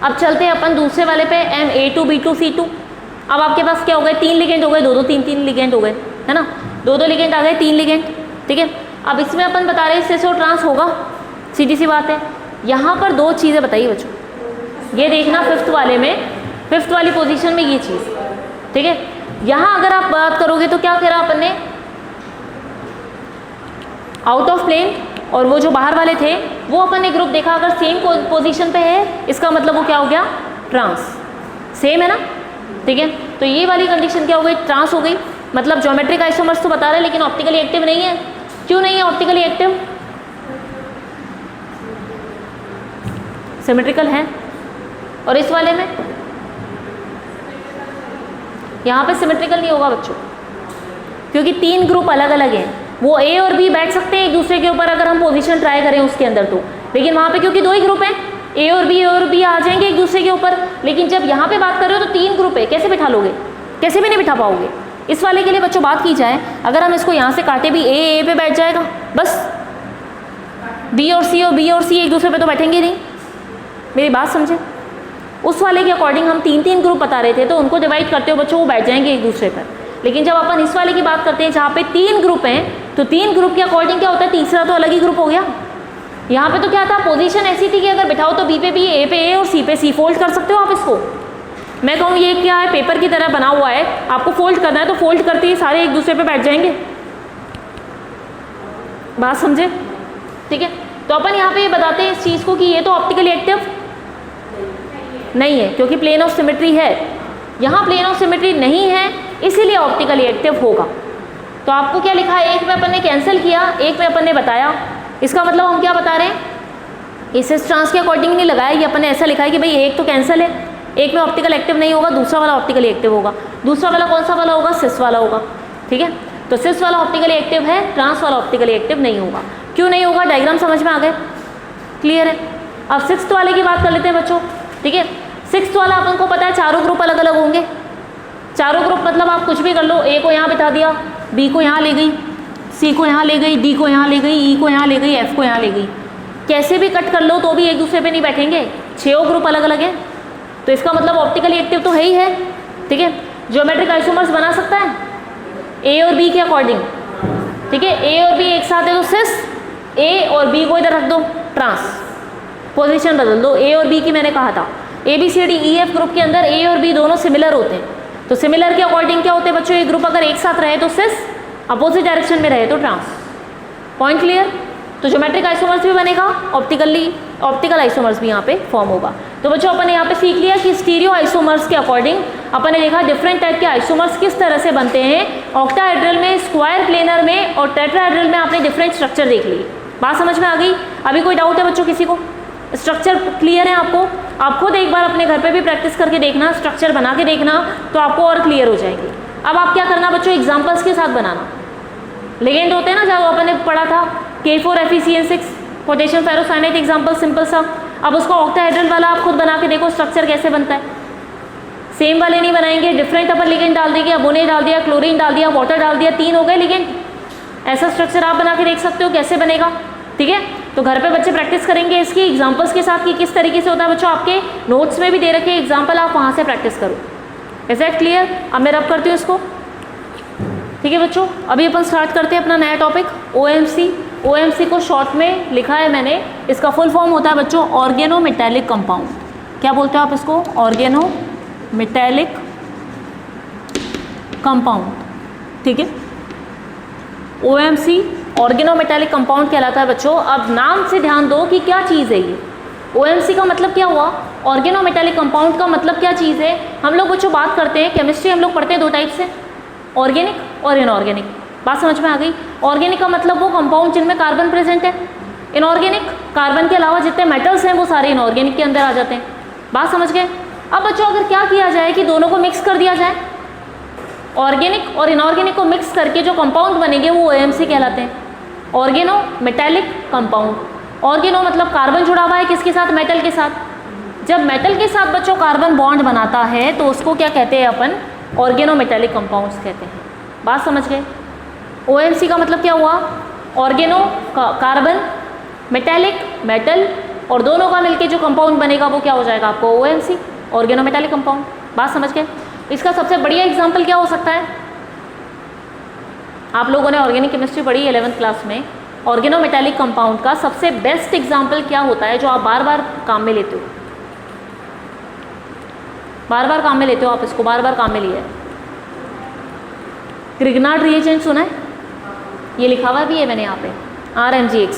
अब चलते हैं अपन दूसरे वाले पे, MA2B2C2। अब आपके पास क्या हो गए, 3 लिगेंड हो गए, 2-2 3-3 लिगेंड हो गए, है ना, 2-2 लिगेंड आ गए, 3 लिगेंड, ठीक है। अब इसमें अपन बता रहे हैं सिस और ट्रांस होगा, सीधी सी बात है। यहाँ पर 2 चीज़ें बताइए बच्चों, ये देखना 5th वाले में, 5th वाली पोजीशन में ये चीज़, ठीक है। यहाँ अगर आप बात करोगे तो क्या करा अपन ने, आउट ऑफ प्लेन, और वो जो बाहर वाले थे वो अपन ने ग्रुप देखा, अगर सेम पोजीशन पे है इसका मतलब वो क्या हो गया, ट्रांस, सेम है ना, ठीक है। तो ये वाली कंडीशन क्या हो गई, ट्रांस हो गई। मतलब ज्योमेट्रिक आइसोमर्स तो बता रहे हैं लेकिन ऑप्टिकली एक्टिव नहीं है। क्यों नहीं है ऑप्टिकली एक्टिव? सिमेट्रिकल है। और इस वाले में यहाँ पे सिमेट्रिकल नहीं होगा बच्चों, क्योंकि 3 ग्रुप अलग अलग हैं। वो ए और बी बैठ सकते हैं एक दूसरे के ऊपर अगर हम पोजीशन ट्राई करें उसके अंदर तो, लेकिन वहाँ पे क्योंकि 2 ही ग्रुप हैं, ए और बी आ जाएंगे एक दूसरे के ऊपर। लेकिन जब यहाँ पे बात कर रहे हो तो 3 ग्रुप है, कैसे बिठा लोगे? कैसे भी नहीं बिठा पाओगे। इस वाले के लिए बच्चों बात की जाए, अगर हम इसको यहाँ से काटे भी ए पे बैठ जाएगा बस, बी और सी एक दूसरे पे तो बैठेंगे नहीं। मेरी बात समझे? उस वाले के अकॉर्डिंग हम 3 ग्रुप बता रहे थे, तो उनको डिवाइड करते हो बच्चों वो बैठ जाएंगे एक दूसरे पर। लेकिन जब अपन इस वाले की बात करते हैं जहाँ पे 3 ग्रुप हैं, तो 3 ग्रुप के अकॉर्डिंग क्या होता है, तीसरा तो अलग ही ग्रुप हो गया। यहाँ पे तो क्या था, पोजीशन ऐसी थी कि अगर बिठाओ तो बी पे बी, ए पे ए और सी पे सी, फोल्ड कर सकते हो आप इसको। मैं कहूँ ये क्या है, पेपर की तरह बना हुआ है, आपको फोल्ड करना है तो फोल्ड करते ही सारे एक दूसरे पे बैठ जाएंगे। बात समझे? ठीक है, तो अपन यहाँ पे ये बताते हैं इस चीज़ को कि ये तो ऑप्टिकली एक्टिव नहीं है, क्योंकि प्लेन ऑफ सिमेट्री है। यहाँ प्लेन ऑफ सिमेट्री नहीं है, इसीलिए ऑप्टिकली एक्टिव होगा। तो आपको क्या लिखा है, एक में अपन ने कैंसिल किया, एक में अपन ने बताया। इसका मतलब हम क्या बता रहे हैं, इसे ट्रांस के अकॉर्डिंग नहीं लगाया, ये अपन ने ऐसा लिखा है कि भाई एक तो कैंसिल है, एक में ऑप्टिकल एक्टिव नहीं होगा, दूसरा वाला ऑप्टिकली एक्टिव होगा। दूसरा वाला कौन सा वाला होगा, सिस वाला होगा। ठीक है, तो सिस वाला ऑप्टिकली एक्टिव है, ट्रांस वाला ऑप्टिकली एक्टिव नहीं होगा। क्यों नहीं होगा, डायग्राम समझ में आ गए? क्लियर है। अब 6th वाले की बात कर लेते हैं बच्चों। ठीक है, 6th वाला अपन को पता है चारों ग्रुप अलग अलग होंगे। चारों ग्रुप मतलब आप कुछ भी कर लो, ए को यहाँ बिठा दिया, बी को यहाँ ले गई, सी को यहाँ ले गई, डी को यहाँ ले गई, ई को यहाँ ले गई, एफ को यहाँ ले गई। कैसे भी कट कर लो तो भी एक दूसरे पे नहीं बैठेंगे, 6 ग्रुप अलग अलग हैं। तो इसका मतलब ऑप्टिकली एक्टिव तो है ही है। ठीक है, ज्योमेट्रिक आइसोमर्स बना सकता है ए और बी के अकॉर्डिंग। ठीक है, ए और बी एक साथ है तो सिस, ए और बी को इधर रख दो, ट्रांस, पोजीशन बदल दो। ए और बी की मैंने कहा था A B C D E F group के अंदर ए और बी दोनों सिमिलर होते हैं, तो सिमिलर के अकॉर्डिंग क्या होते हैं बच्चों, ये ग्रुप अगर एक साथ रहे तो सिस, अपोजिट डायरेक्शन में रहे तो ट्रांस। Point clear? तो ज्योमेट्रिक आइसोमर्स भी बनेगा, ऑप्टिकल आइसोमर्स भी यहाँ पे फॉर्म होगा। तो बच्चों अपन ने यहाँ पे सीख लिया कि स्टीरियो आइसोमर्स के अकॉर्डिंग अपन ने देखा डिफरेंट टाइप के आइसोमर्स किस तरह से बनते हैं। ऑक्टाहेड्रल में, स्क्वायर प्लेनर में और टेट्राहेड्रल में आपने डिफरेंट स्ट्रक्चर देख लिए। बात समझ में आ गई? अभी कोई डाउट है बच्चों किसी को? स्ट्रक्चर क्लियर है आपको? आप खुद एक बार अपने घर पे भी प्रैक्टिस करके देखना, स्ट्रक्चर बना के देखना, तो आपको और क्लियर हो जाएगी। अब आप क्या करना बच्चों, एग्जाम्पल्स के साथ बनाना। लेगेंड होते हैं ना, जब अपन ने पढ़ा था K4 FeCN6 potassium ferrocyanide example simple सा। अब उसको ऑक्टाहेड्रल वाला आप खुद बना के देखो स्ट्रक्चर कैसे बनता है। सेम वाले नहीं बनाएंगे, डिफरेंट अपन लिगेंड डाल देंगे, अमोनिया डाल दिया, क्लोरीन डाल दिया, वाटर डाल दिया, 3 हो गए लिगेंड। ऐसा स्ट्रक्चर आप बना के देख सकते हो कैसे बनेगा। ठीक है, तो घर पे बच्चे प्रैक्टिस करेंगे इसकी एग्जाम्पल्स के साथ कि किस तरीके से होता है। बच्चों आपके नोट्स में भी दे रखे एग्जाम्पल, आप वहाँ से प्रैक्टिस करो। Is that clear? अब मैं रब करती हूँ इसको। ठीक है बच्चों, अभी अपन स्टार्ट करते हैं अपना नया टॉपिक OMC। OMC को शॉर्ट में लिखा है मैंने, इसका फुल फॉर्म होता है बच्चों ऑर्गेनो मेटेलिक कंपाउंड। क्या बोलते हो आप इसको? Organometallic compound. ठीक है, OMC ऑर्गेनो मेटेलिक कंपाउंड कहलाता है बच्चों। अब नाम से ध्यान दो कि क्या चीज़ है ये। OMC का मतलब क्या हुआ, ऑर्गेनो मेटेलिक कंपाउंड का मतलब क्या चीज़ है। हम लोग बच्चों बात करते हैं, केमिस्ट्री हम लोग पढ़ते हैं 2 टाइप से, ऑर्गेनिक और इनऑर्गेनिक। बात समझ में आ गई? ऑर्गेनिक का मतलब वो कंपाउंड जिनमें कार्बन प्रेजेंट है। इनऑर्गेनिक, कार्बन के अलावा जितने मेटल्स हैं वो सारे इनऑर्गेनिक के अंदर आ जाते हैं। बात समझ गए? अब बच्चों अगर क्या किया जाए कि दोनों को मिक्स कर दिया जाए, ऑर्गेनिक और इनऑर्गेनिक को मिक्स करके जो कंपाउंड बनेंगे वो OMC कहलाते हैं, ऑर्गेनो मेटेलिक कंपाउंड। ऑर्गेनो मतलब कार्बन जुड़ा हुआ है किसके साथ, मेटल के साथ। जब मेटल के साथ बच्चों कार्बन बॉन्ड बनाता है तो उसको क्या कहते हैं अपन, ऑर्गेनो मेटेलिक कंपाउंड्स कहते हैं। बात समझ गए? OMC का मतलब क्या हुआ, ऑर्गेनो कार्बन, मेटेलिक मेटल, और दोनों का मिलके जो कंपाउंड बनेगा वो क्या हो जाएगा आपको, OMC, ऑर्गेनो मेटेलिक कंपाउंड। बात समझ गए? इसका सबसे बढ़िया एग्जाम्पल क्या हो सकता है, आप लोगों ने ऑर्गेनिक केमिस्ट्री पढ़ी 11th क्लास में, ऑर्गेनो मेटेलिक कंपाउंड का सबसे बेस्ट एग्जाम्पल क्या होता है जो आप बार बार काम में लेते हो, बार बार काम में लेते हो आप इसको, बार बार काम में लिया है। क्रिग्नार्ड रिएजेंट सुना है? ये लिखा हुआ भी है मैंने यहाँ पे, RMgX।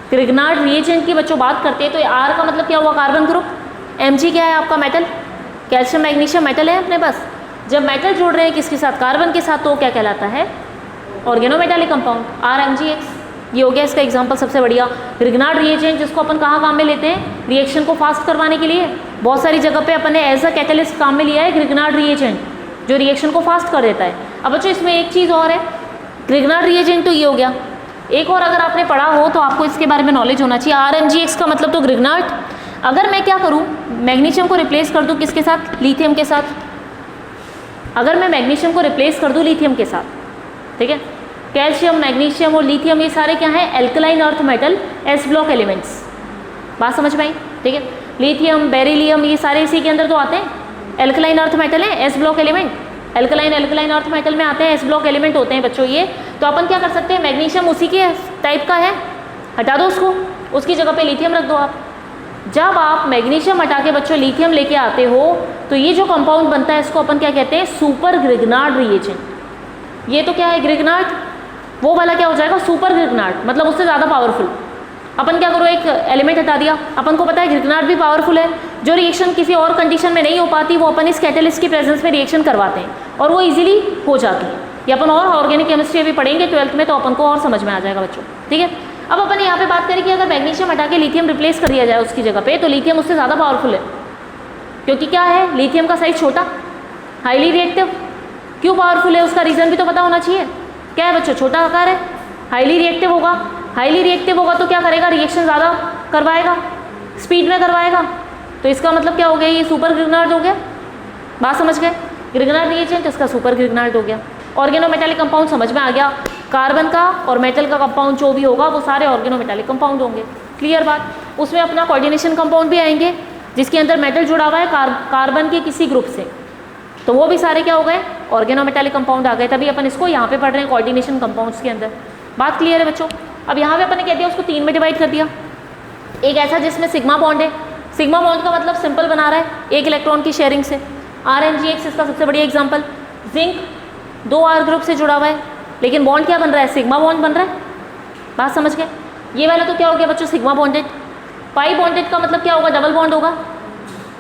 क्रिग्नार्ड रिएजेंट की बच्चों बात करते हैं तो R का मतलब क्या हुआ, कार्बन ग्रुप। Mg क्या है आपका, मेटल, कैल्शियम मैग्नीशियम मेटल है अपने पास। जब मेटल जोड़ रहे हैं किसके साथ, कार्बन के साथ, तो क्या कहलाता है, ऑर्गेनो मेटेलिक कंपाउंड, RMgX। ये हो गया इसका एग्जांपल सबसे बढ़िया। क्रिग्नार्ड रिएजेंट जिसको अपन कहाँ काम में लेते हैं, रिएक्शन को फास्ट करवाने के लिए। बहुत सारी जगह पे अपन ने एज अ कैटलिस्ट काम में लिया है क्रिग्नार्ड रिएजेंट। जो रिएक्शन को फास्ट कर देता है। अब बच्चों इसमें एक चीज़ और है, ग्रिग्नार्ड रिएजेंट तो ये हो गया, एक और अगर आपने पढ़ा हो तो आपको इसके बारे में नॉलेज होना चाहिए। RMGX का मतलब तो ग्रिग्नार्ड। अगर मैं क्या करूँ, मैग्नीशियम को रिप्लेस कर दूँ किसके साथ, लिथियम के साथ। अगर मैं मैग्नीशियम को रिप्लेस कर दूँ लिथियम के साथ, ठीक है, कैल्शियम, मैग्नीशियम और लिथियम ये सारे क्या हैं, alkaline earth metal, S block elements. बात समझ में आई, ठीक है। लिथियम, बेरिलियम ये सारे इसी के अंदर तो आते हैं, एल्कलाइन अर्थ मेटल है, S block element. Alkaline earth metal में आते हैं, एस ब्लॉक एलिमेंट होते हैं बच्चों ये। तो अपन क्या कर सकते हैं, मैग्नीशियम उसी के टाइप का है, हटा दो उसको, उसकी जगह पे लिथियम रख दो आप। जब आप मैग्नीशियम हटा के बच्चों लिथियम लेके आते हो तो ये जो कंपाउंड बनता है इसको अपन क्या कहते हैं, सुपर ग्रिग्नार्ड रिएजेंट। ये तो क्या है, ग्रिग्नार्ड, वो वाला क्या हो जाएगा, सुपर ग्रिग्नार्ड, मतलब उससे ज़्यादा पावरफुल। अपन क्या करो, एक एलिमेंट हटा दिया, अपन को पता है ग्रिग्नार्ड भी पावरफुल है, जो रिएक्शन किसी और कंडीशन में नहीं हो पाती वो अपन इस कैटलिस्ट की प्रेजेंस में रिएक्शन करवाते हैं और वो इजीली हो जाती है। ये अपन और ऑर्गेनिक केमिस्ट्री अभी पढ़ेंगे 12th में तो अपन को और समझ में आ जाएगा बच्चों, ठीक है। अब अपन यहाँ पे बात करें कि अगर मैग्नीशियम हटा के लिथियम रिप्लेस कर दिया जाए उसकी जगह पे, तो लिथियम उससे ज़्यादा पावरफुल है, क्योंकि क्या है, लिथियम का साइज छोटा, हाईली रिएक्टिव। क्यों पावरफुल है, उसका रीज़न भी तो पता होना चाहिए। क्या है बच्चों, छोटा आकार है, हाईली रिएक्टिव होगा। हाईली रिएक्टिव होगा तो क्या करेगा, रिएक्शन ज़्यादा करवाएगा, स्पीड में करवाएगा। तो इसका मतलब क्या हो गया, ये सुपर ग्रिग्नार्ड हो गया। बात समझ गए, ग्रिग्नार्ड रिएजेंट इसका सुपर ग्रिग्नार्ड हो गया। ऑर्गेनोमेटालिक कंपाउंड समझ में आ गया, कार्बन का और मेटल का कंपाउंड जो भी होगा वो सारे ऑर्गेनोमेटालिक कंपाउंड होंगे। क्लियर बात। उसमें अपना कोऑर्डिनेशन कंपाउंड भी आएंगे जिसके अंदर मेटल जुड़ा हुआ है कार्बन के किसी ग्रुप से, तो वो भी सारे क्या हो गए, ऑर्गेनोमेटालिक कंपाउंड आ गए। तभी अपन इसको यहाँ पे पढ़ रहे हैं कोऑर्डिनेशन कंपाउंड्स के अंदर। बात क्लियर है बच्चों। अब यहाँ पे अपन ने कह दिया, उसको 3 में डिवाइड कर दिया। एक ऐसा जिसमें सिग्मा बॉन्ड है, सिग्मा बॉन्ड का मतलब सिंपल बना रहा है एक इलेक्ट्रॉन की शेयरिंग से। RMGX इसका सबसे बढ़िया एग्जाम्पल। जिंक 2 R ग्रुप से जुड़ा हुआ है, लेकिन बॉन्ड क्या बन रहा है, सिग्मा बॉन्ड बन रहा है। बात समझ गए। ये वाला तो क्या हो गया बच्चों, सिग्मा बॉन्डेड। पाई बॉन्डेड का मतलब क्या होगा, डबल बॉन्ड होगा,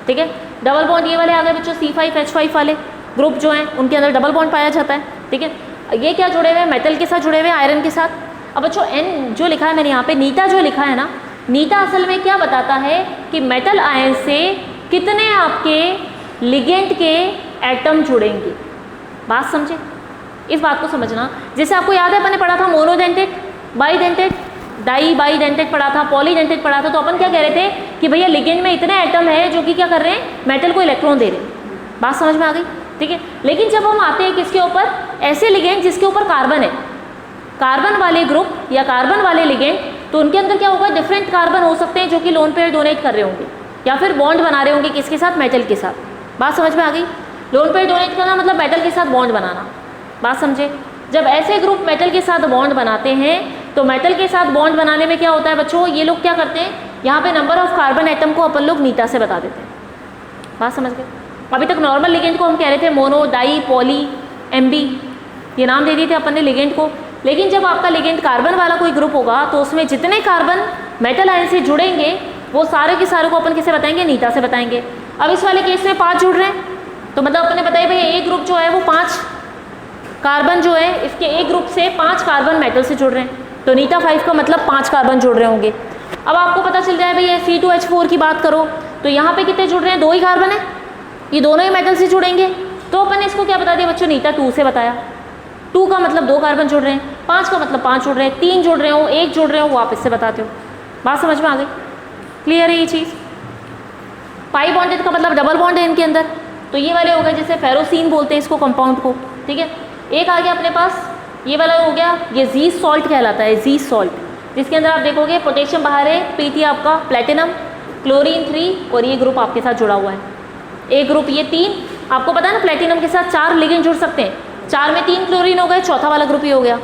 ठीक है। डबल बॉन्ड ये वाले आ गए बच्चों, C5H5 वाले ग्रुप जो हैं उनके अंदर डबल बॉन्ड पाया जाता है, ठीक है। ये क्या जुड़े हुए हैं, मेटल के साथ जुड़े हुए हैं, आयरन के साथ। अब बच्चों N जो लिखा है मैंने यहाँ पे, नीटा जो लिखा है ना, नीटा असल में क्या बताता है कि मेटल आयन से कितने आपके लिगेंड के एटम जुड़ेंगे। बात समझे, इस बात को समझना। जैसे आपको याद है अपन ने पढ़ा था मोनोडेंटेट, बाईडेंटेट, बाईडेंटेट पढ़ा था, पॉलीडेंटेट पढ़ा था। तो अपन क्या कह रहे थे कि भैया लिगेंड में इतने एटम है जो कि क्या कर रहे हैं, मेटल को इलेक्ट्रॉन दे रहे हैं। बात समझ में आ गई, ठीक है। लेकिन जब हम आते हैं किसके ऊपर, ऐसे लिगेंड जिसके ऊपर कार्बन है, कार्बन वाले ग्रुप या कार्बन वाले लिगेंड, तो उनके अंदर क्या होगा, डिफरेंट कार्बन हो सकते हैं जो कि लोन पेयर डोनेट कर रहे होंगे या फिर बॉन्ड बना रहे होंगे किसके साथ, मेटल के साथ। बात समझ में आ गई। लोन पेयर डोनेट करना मतलब मेटल के साथ बॉन्ड बनाना। बात समझे। जब ऐसे ग्रुप मेटल के साथ बॉन्ड बनाते हैं तो मेटल के साथ बॉन्ड बनाने में क्या होता है बच्चों, ये लोग क्या करते हैं, यहाँ पे नंबर ऑफ कार्बन एटम को अपन लोग नीटा से बता देते हैं। बात समझ गए। अभी तक नॉर्मल लिगेंड को हम कह रहे थे मोनो, डाई, पॉली, MB, ये नाम दे दिए थे अपन ने लिगेंड को। लेकिन जब आपका लिगेंड कार्बन वाला कोई ग्रुप होगा तो उसमें जितने कार्बन मेटल आयन से जुड़ेंगे वो सारे के सारे को अपन किसे बताएंगे, नीटा से बताएंगे। अब इस वाले केस में 5 जुड़ रहे हैं तो मतलब अपन ने बताया भाई एक ग्रुप जो है वो 5 कार्बन जो है इसके एक ग्रुप से 5 कार्बन मेटल से जुड़ रहे हैं, तो नीटा 5 का मतलब 5 कार्बन जुड़ रहे होंगे। अब आपको पता चल जाए भाई C2H4 की बात करो तो यहाँ पे कितने जुड़ रहे हैं, 2 ही कार्बन है, ये दोनों ही मेटल से जुड़ेंगे। तो अपन ने इसको क्या बता दिया बच्चों, नीटा 2 से बताया। 2 का मतलब 2 कार्बन जुड़ रहे हैं, 5 का मतलब 5 जुड़ रहे हैं, 3 जुड़ रहे हो, 1 जुड़ रहे हो, वो आप इससे बताते हो। बात समझ में आ गई, क्लियर है ये चीज़। पाई बॉन्डेड का मतलब डबल बॉन्ड है इनके अंदर, तो ये वाले हो गए जैसे फेरोसीन बोलते हैं इसको कंपाउंड को, ठीक है। एक आ गया अपने पास ये वाला हो गया, ये जीस सॉल्ट कहलाता है, जीस सॉल्ट, जिसके अंदर आप देखोगे पोटेशियम बाहर है, पी आपका प्लेटिनम, क्लोरीन 3 और ये ग्रुप आपके साथ जुड़ा हुआ है। एक ग्रुप ये 3, आपको पता है ना प्लेटिनम के साथ 4 लिगेंड जुड़ सकते हैं, 4 में 3 क्लोरीन हो गए, चौथा वाला ग्रुप ये हो गया।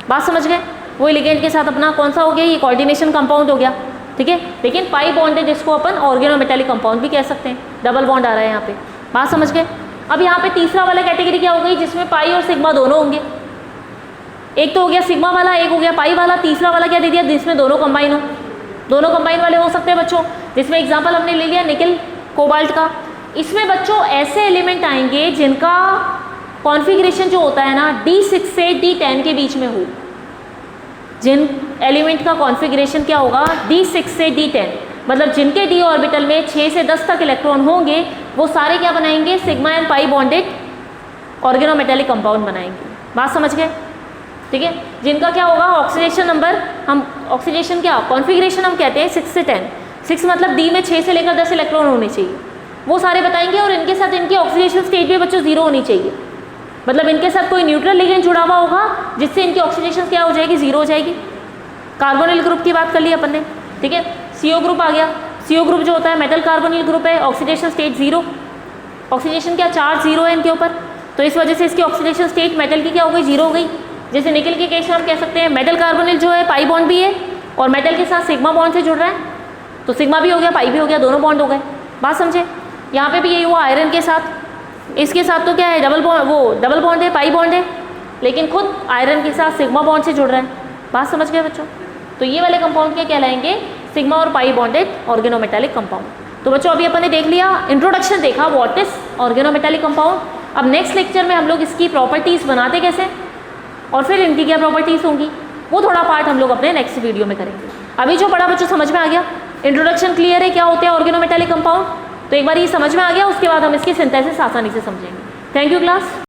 बात समझ गए। वही लिगेंड के साथ अपना कौन सा हो गया, ये कोऑर्डिनेशन कंपाउंड हो गया, ठीक है। लेकिन पाई बॉन्डेड जिसको अपन ऑर्गेनोमेटालिक कंपाउंड भी कह सकते हैं, डबल बॉन्ड आ रहा है यहाँ पे। बात समझ गए। अब यहाँ पे तीसरा वाला कैटेगरी क्या हो गई, जिसमें पाई और सिग्मा दोनों होंगे। एक तो हो गया सिग्मा वाला, एक हो गया पाई वाला, तीसरा वाला क्या दे दिया, जिसमें दोनों कंबाइन हो। दोनों कंबाइन वाले हो सकते हैं बच्चों, जिसमें एग्जाम्पल हमने ले लिया निकल कोबाल्ट का। इसमें बच्चों ऐसे एलिमेंट आएंगे जिनका कॉन्फ़िगरेशन जो होता है ना D6 से D10 के बीच में हो। जिन एलिमेंट का कॉन्फ़िगरेशन क्या होगा, D6 से D10, मतलब जिनके d ऑर्बिटल में 6 से 10 तक इलेक्ट्रॉन होंगे वो सारे क्या बनाएंगे, sigma and pi bonded organometallic compound बनाएंगे। बात समझ गए? ठीक है, जिनका क्या होगा ऑक्सीडेशन नंबर, हम ऑक्सीडेशन क्या कॉन्फ़िगरेशन हम कहते हैं 6 से 10, 6 मतलब डी में 6 से लेकर 10 इलेक्ट्रॉन होने चाहिए, वो सारे बताएंगे। और इनके साथ इनकी ऑक्सीडेशन स्टेट भी बच्चों 0 होनी चाहिए, मतलब इनके साथ कोई न्यूट्रल लिगेंड जुड़ा हुआ होगा जिससे इनकी ऑक्सीडेशन क्या हो जाएगी, 0 हो जाएगी। कार्बोनिल ग्रुप की बात कर ली अपन ने, ठीक है। CO ग्रुप आ गया, CO ग्रुप जो होता है मेटल कार्बोनिल ग्रुप है, ऑक्सीडेशन स्टेट 0, ऑक्सीडेशन क्या चार्ज 0 है इनके ऊपर, तो इस वजह से इसकी ऑक्सीडेशन स्टेट मेटल की क्या हो गई, 0 हो गई। जैसे निकल के केस में हम कह सकते हैं मेटल कार्बोनिल जो है पाई बॉन्ड भी है और मेटल के साथ सिग्मा बॉन्ड से जुड़ रहा है, तो सिग्मा भी हो गया पाई भी हो गया, दोनों बॉन्ड हो गए। बात समझे? यहाँ पे भी यही हुआ आयरन के साथ, इसके साथ तो क्या है डबल बॉन्ड, वो डबल बॉन्ड है पाई बॉन्ड है, लेकिन खुद आयरन के साथ सिग्मा बॉन्ड से जुड़ रहा है। बात समझ गए बच्चों? तो ये वाले कंपाउंड क्या कहलाएंगे, सिग्मा और पाई बॉन्डेड ऑर्गेनोमेटेलिक कंपाउंड। तो बच्चों अभी अपन ने देख लिया, इंट्रोडक्शन देखा व्हाट इज ऑर्गेनोमेटेलिक कंपाउंड। अब नेक्स्ट लेक्चर में हम लोग इसकी प्रॉपर्टीज़ बनाते कैसे और फिर इनकी क्या प्रॉपर्टीज़ होंगी, वो थोड़ा पार्ट हम लोग अपने नेक्स्ट वीडियो में करेंगे। अभी जो पढ़ा बच्चों समझ में आ गया, इंट्रोडक्शन क्लियर है क्या होते हैं ऑर्गेनोमेटेलिक कंपाउंड, तो एक बार ये समझ में आ गया, उसके बाद हम इसकी सिंथेसिस आसानी से समझेंगे। Thank you class.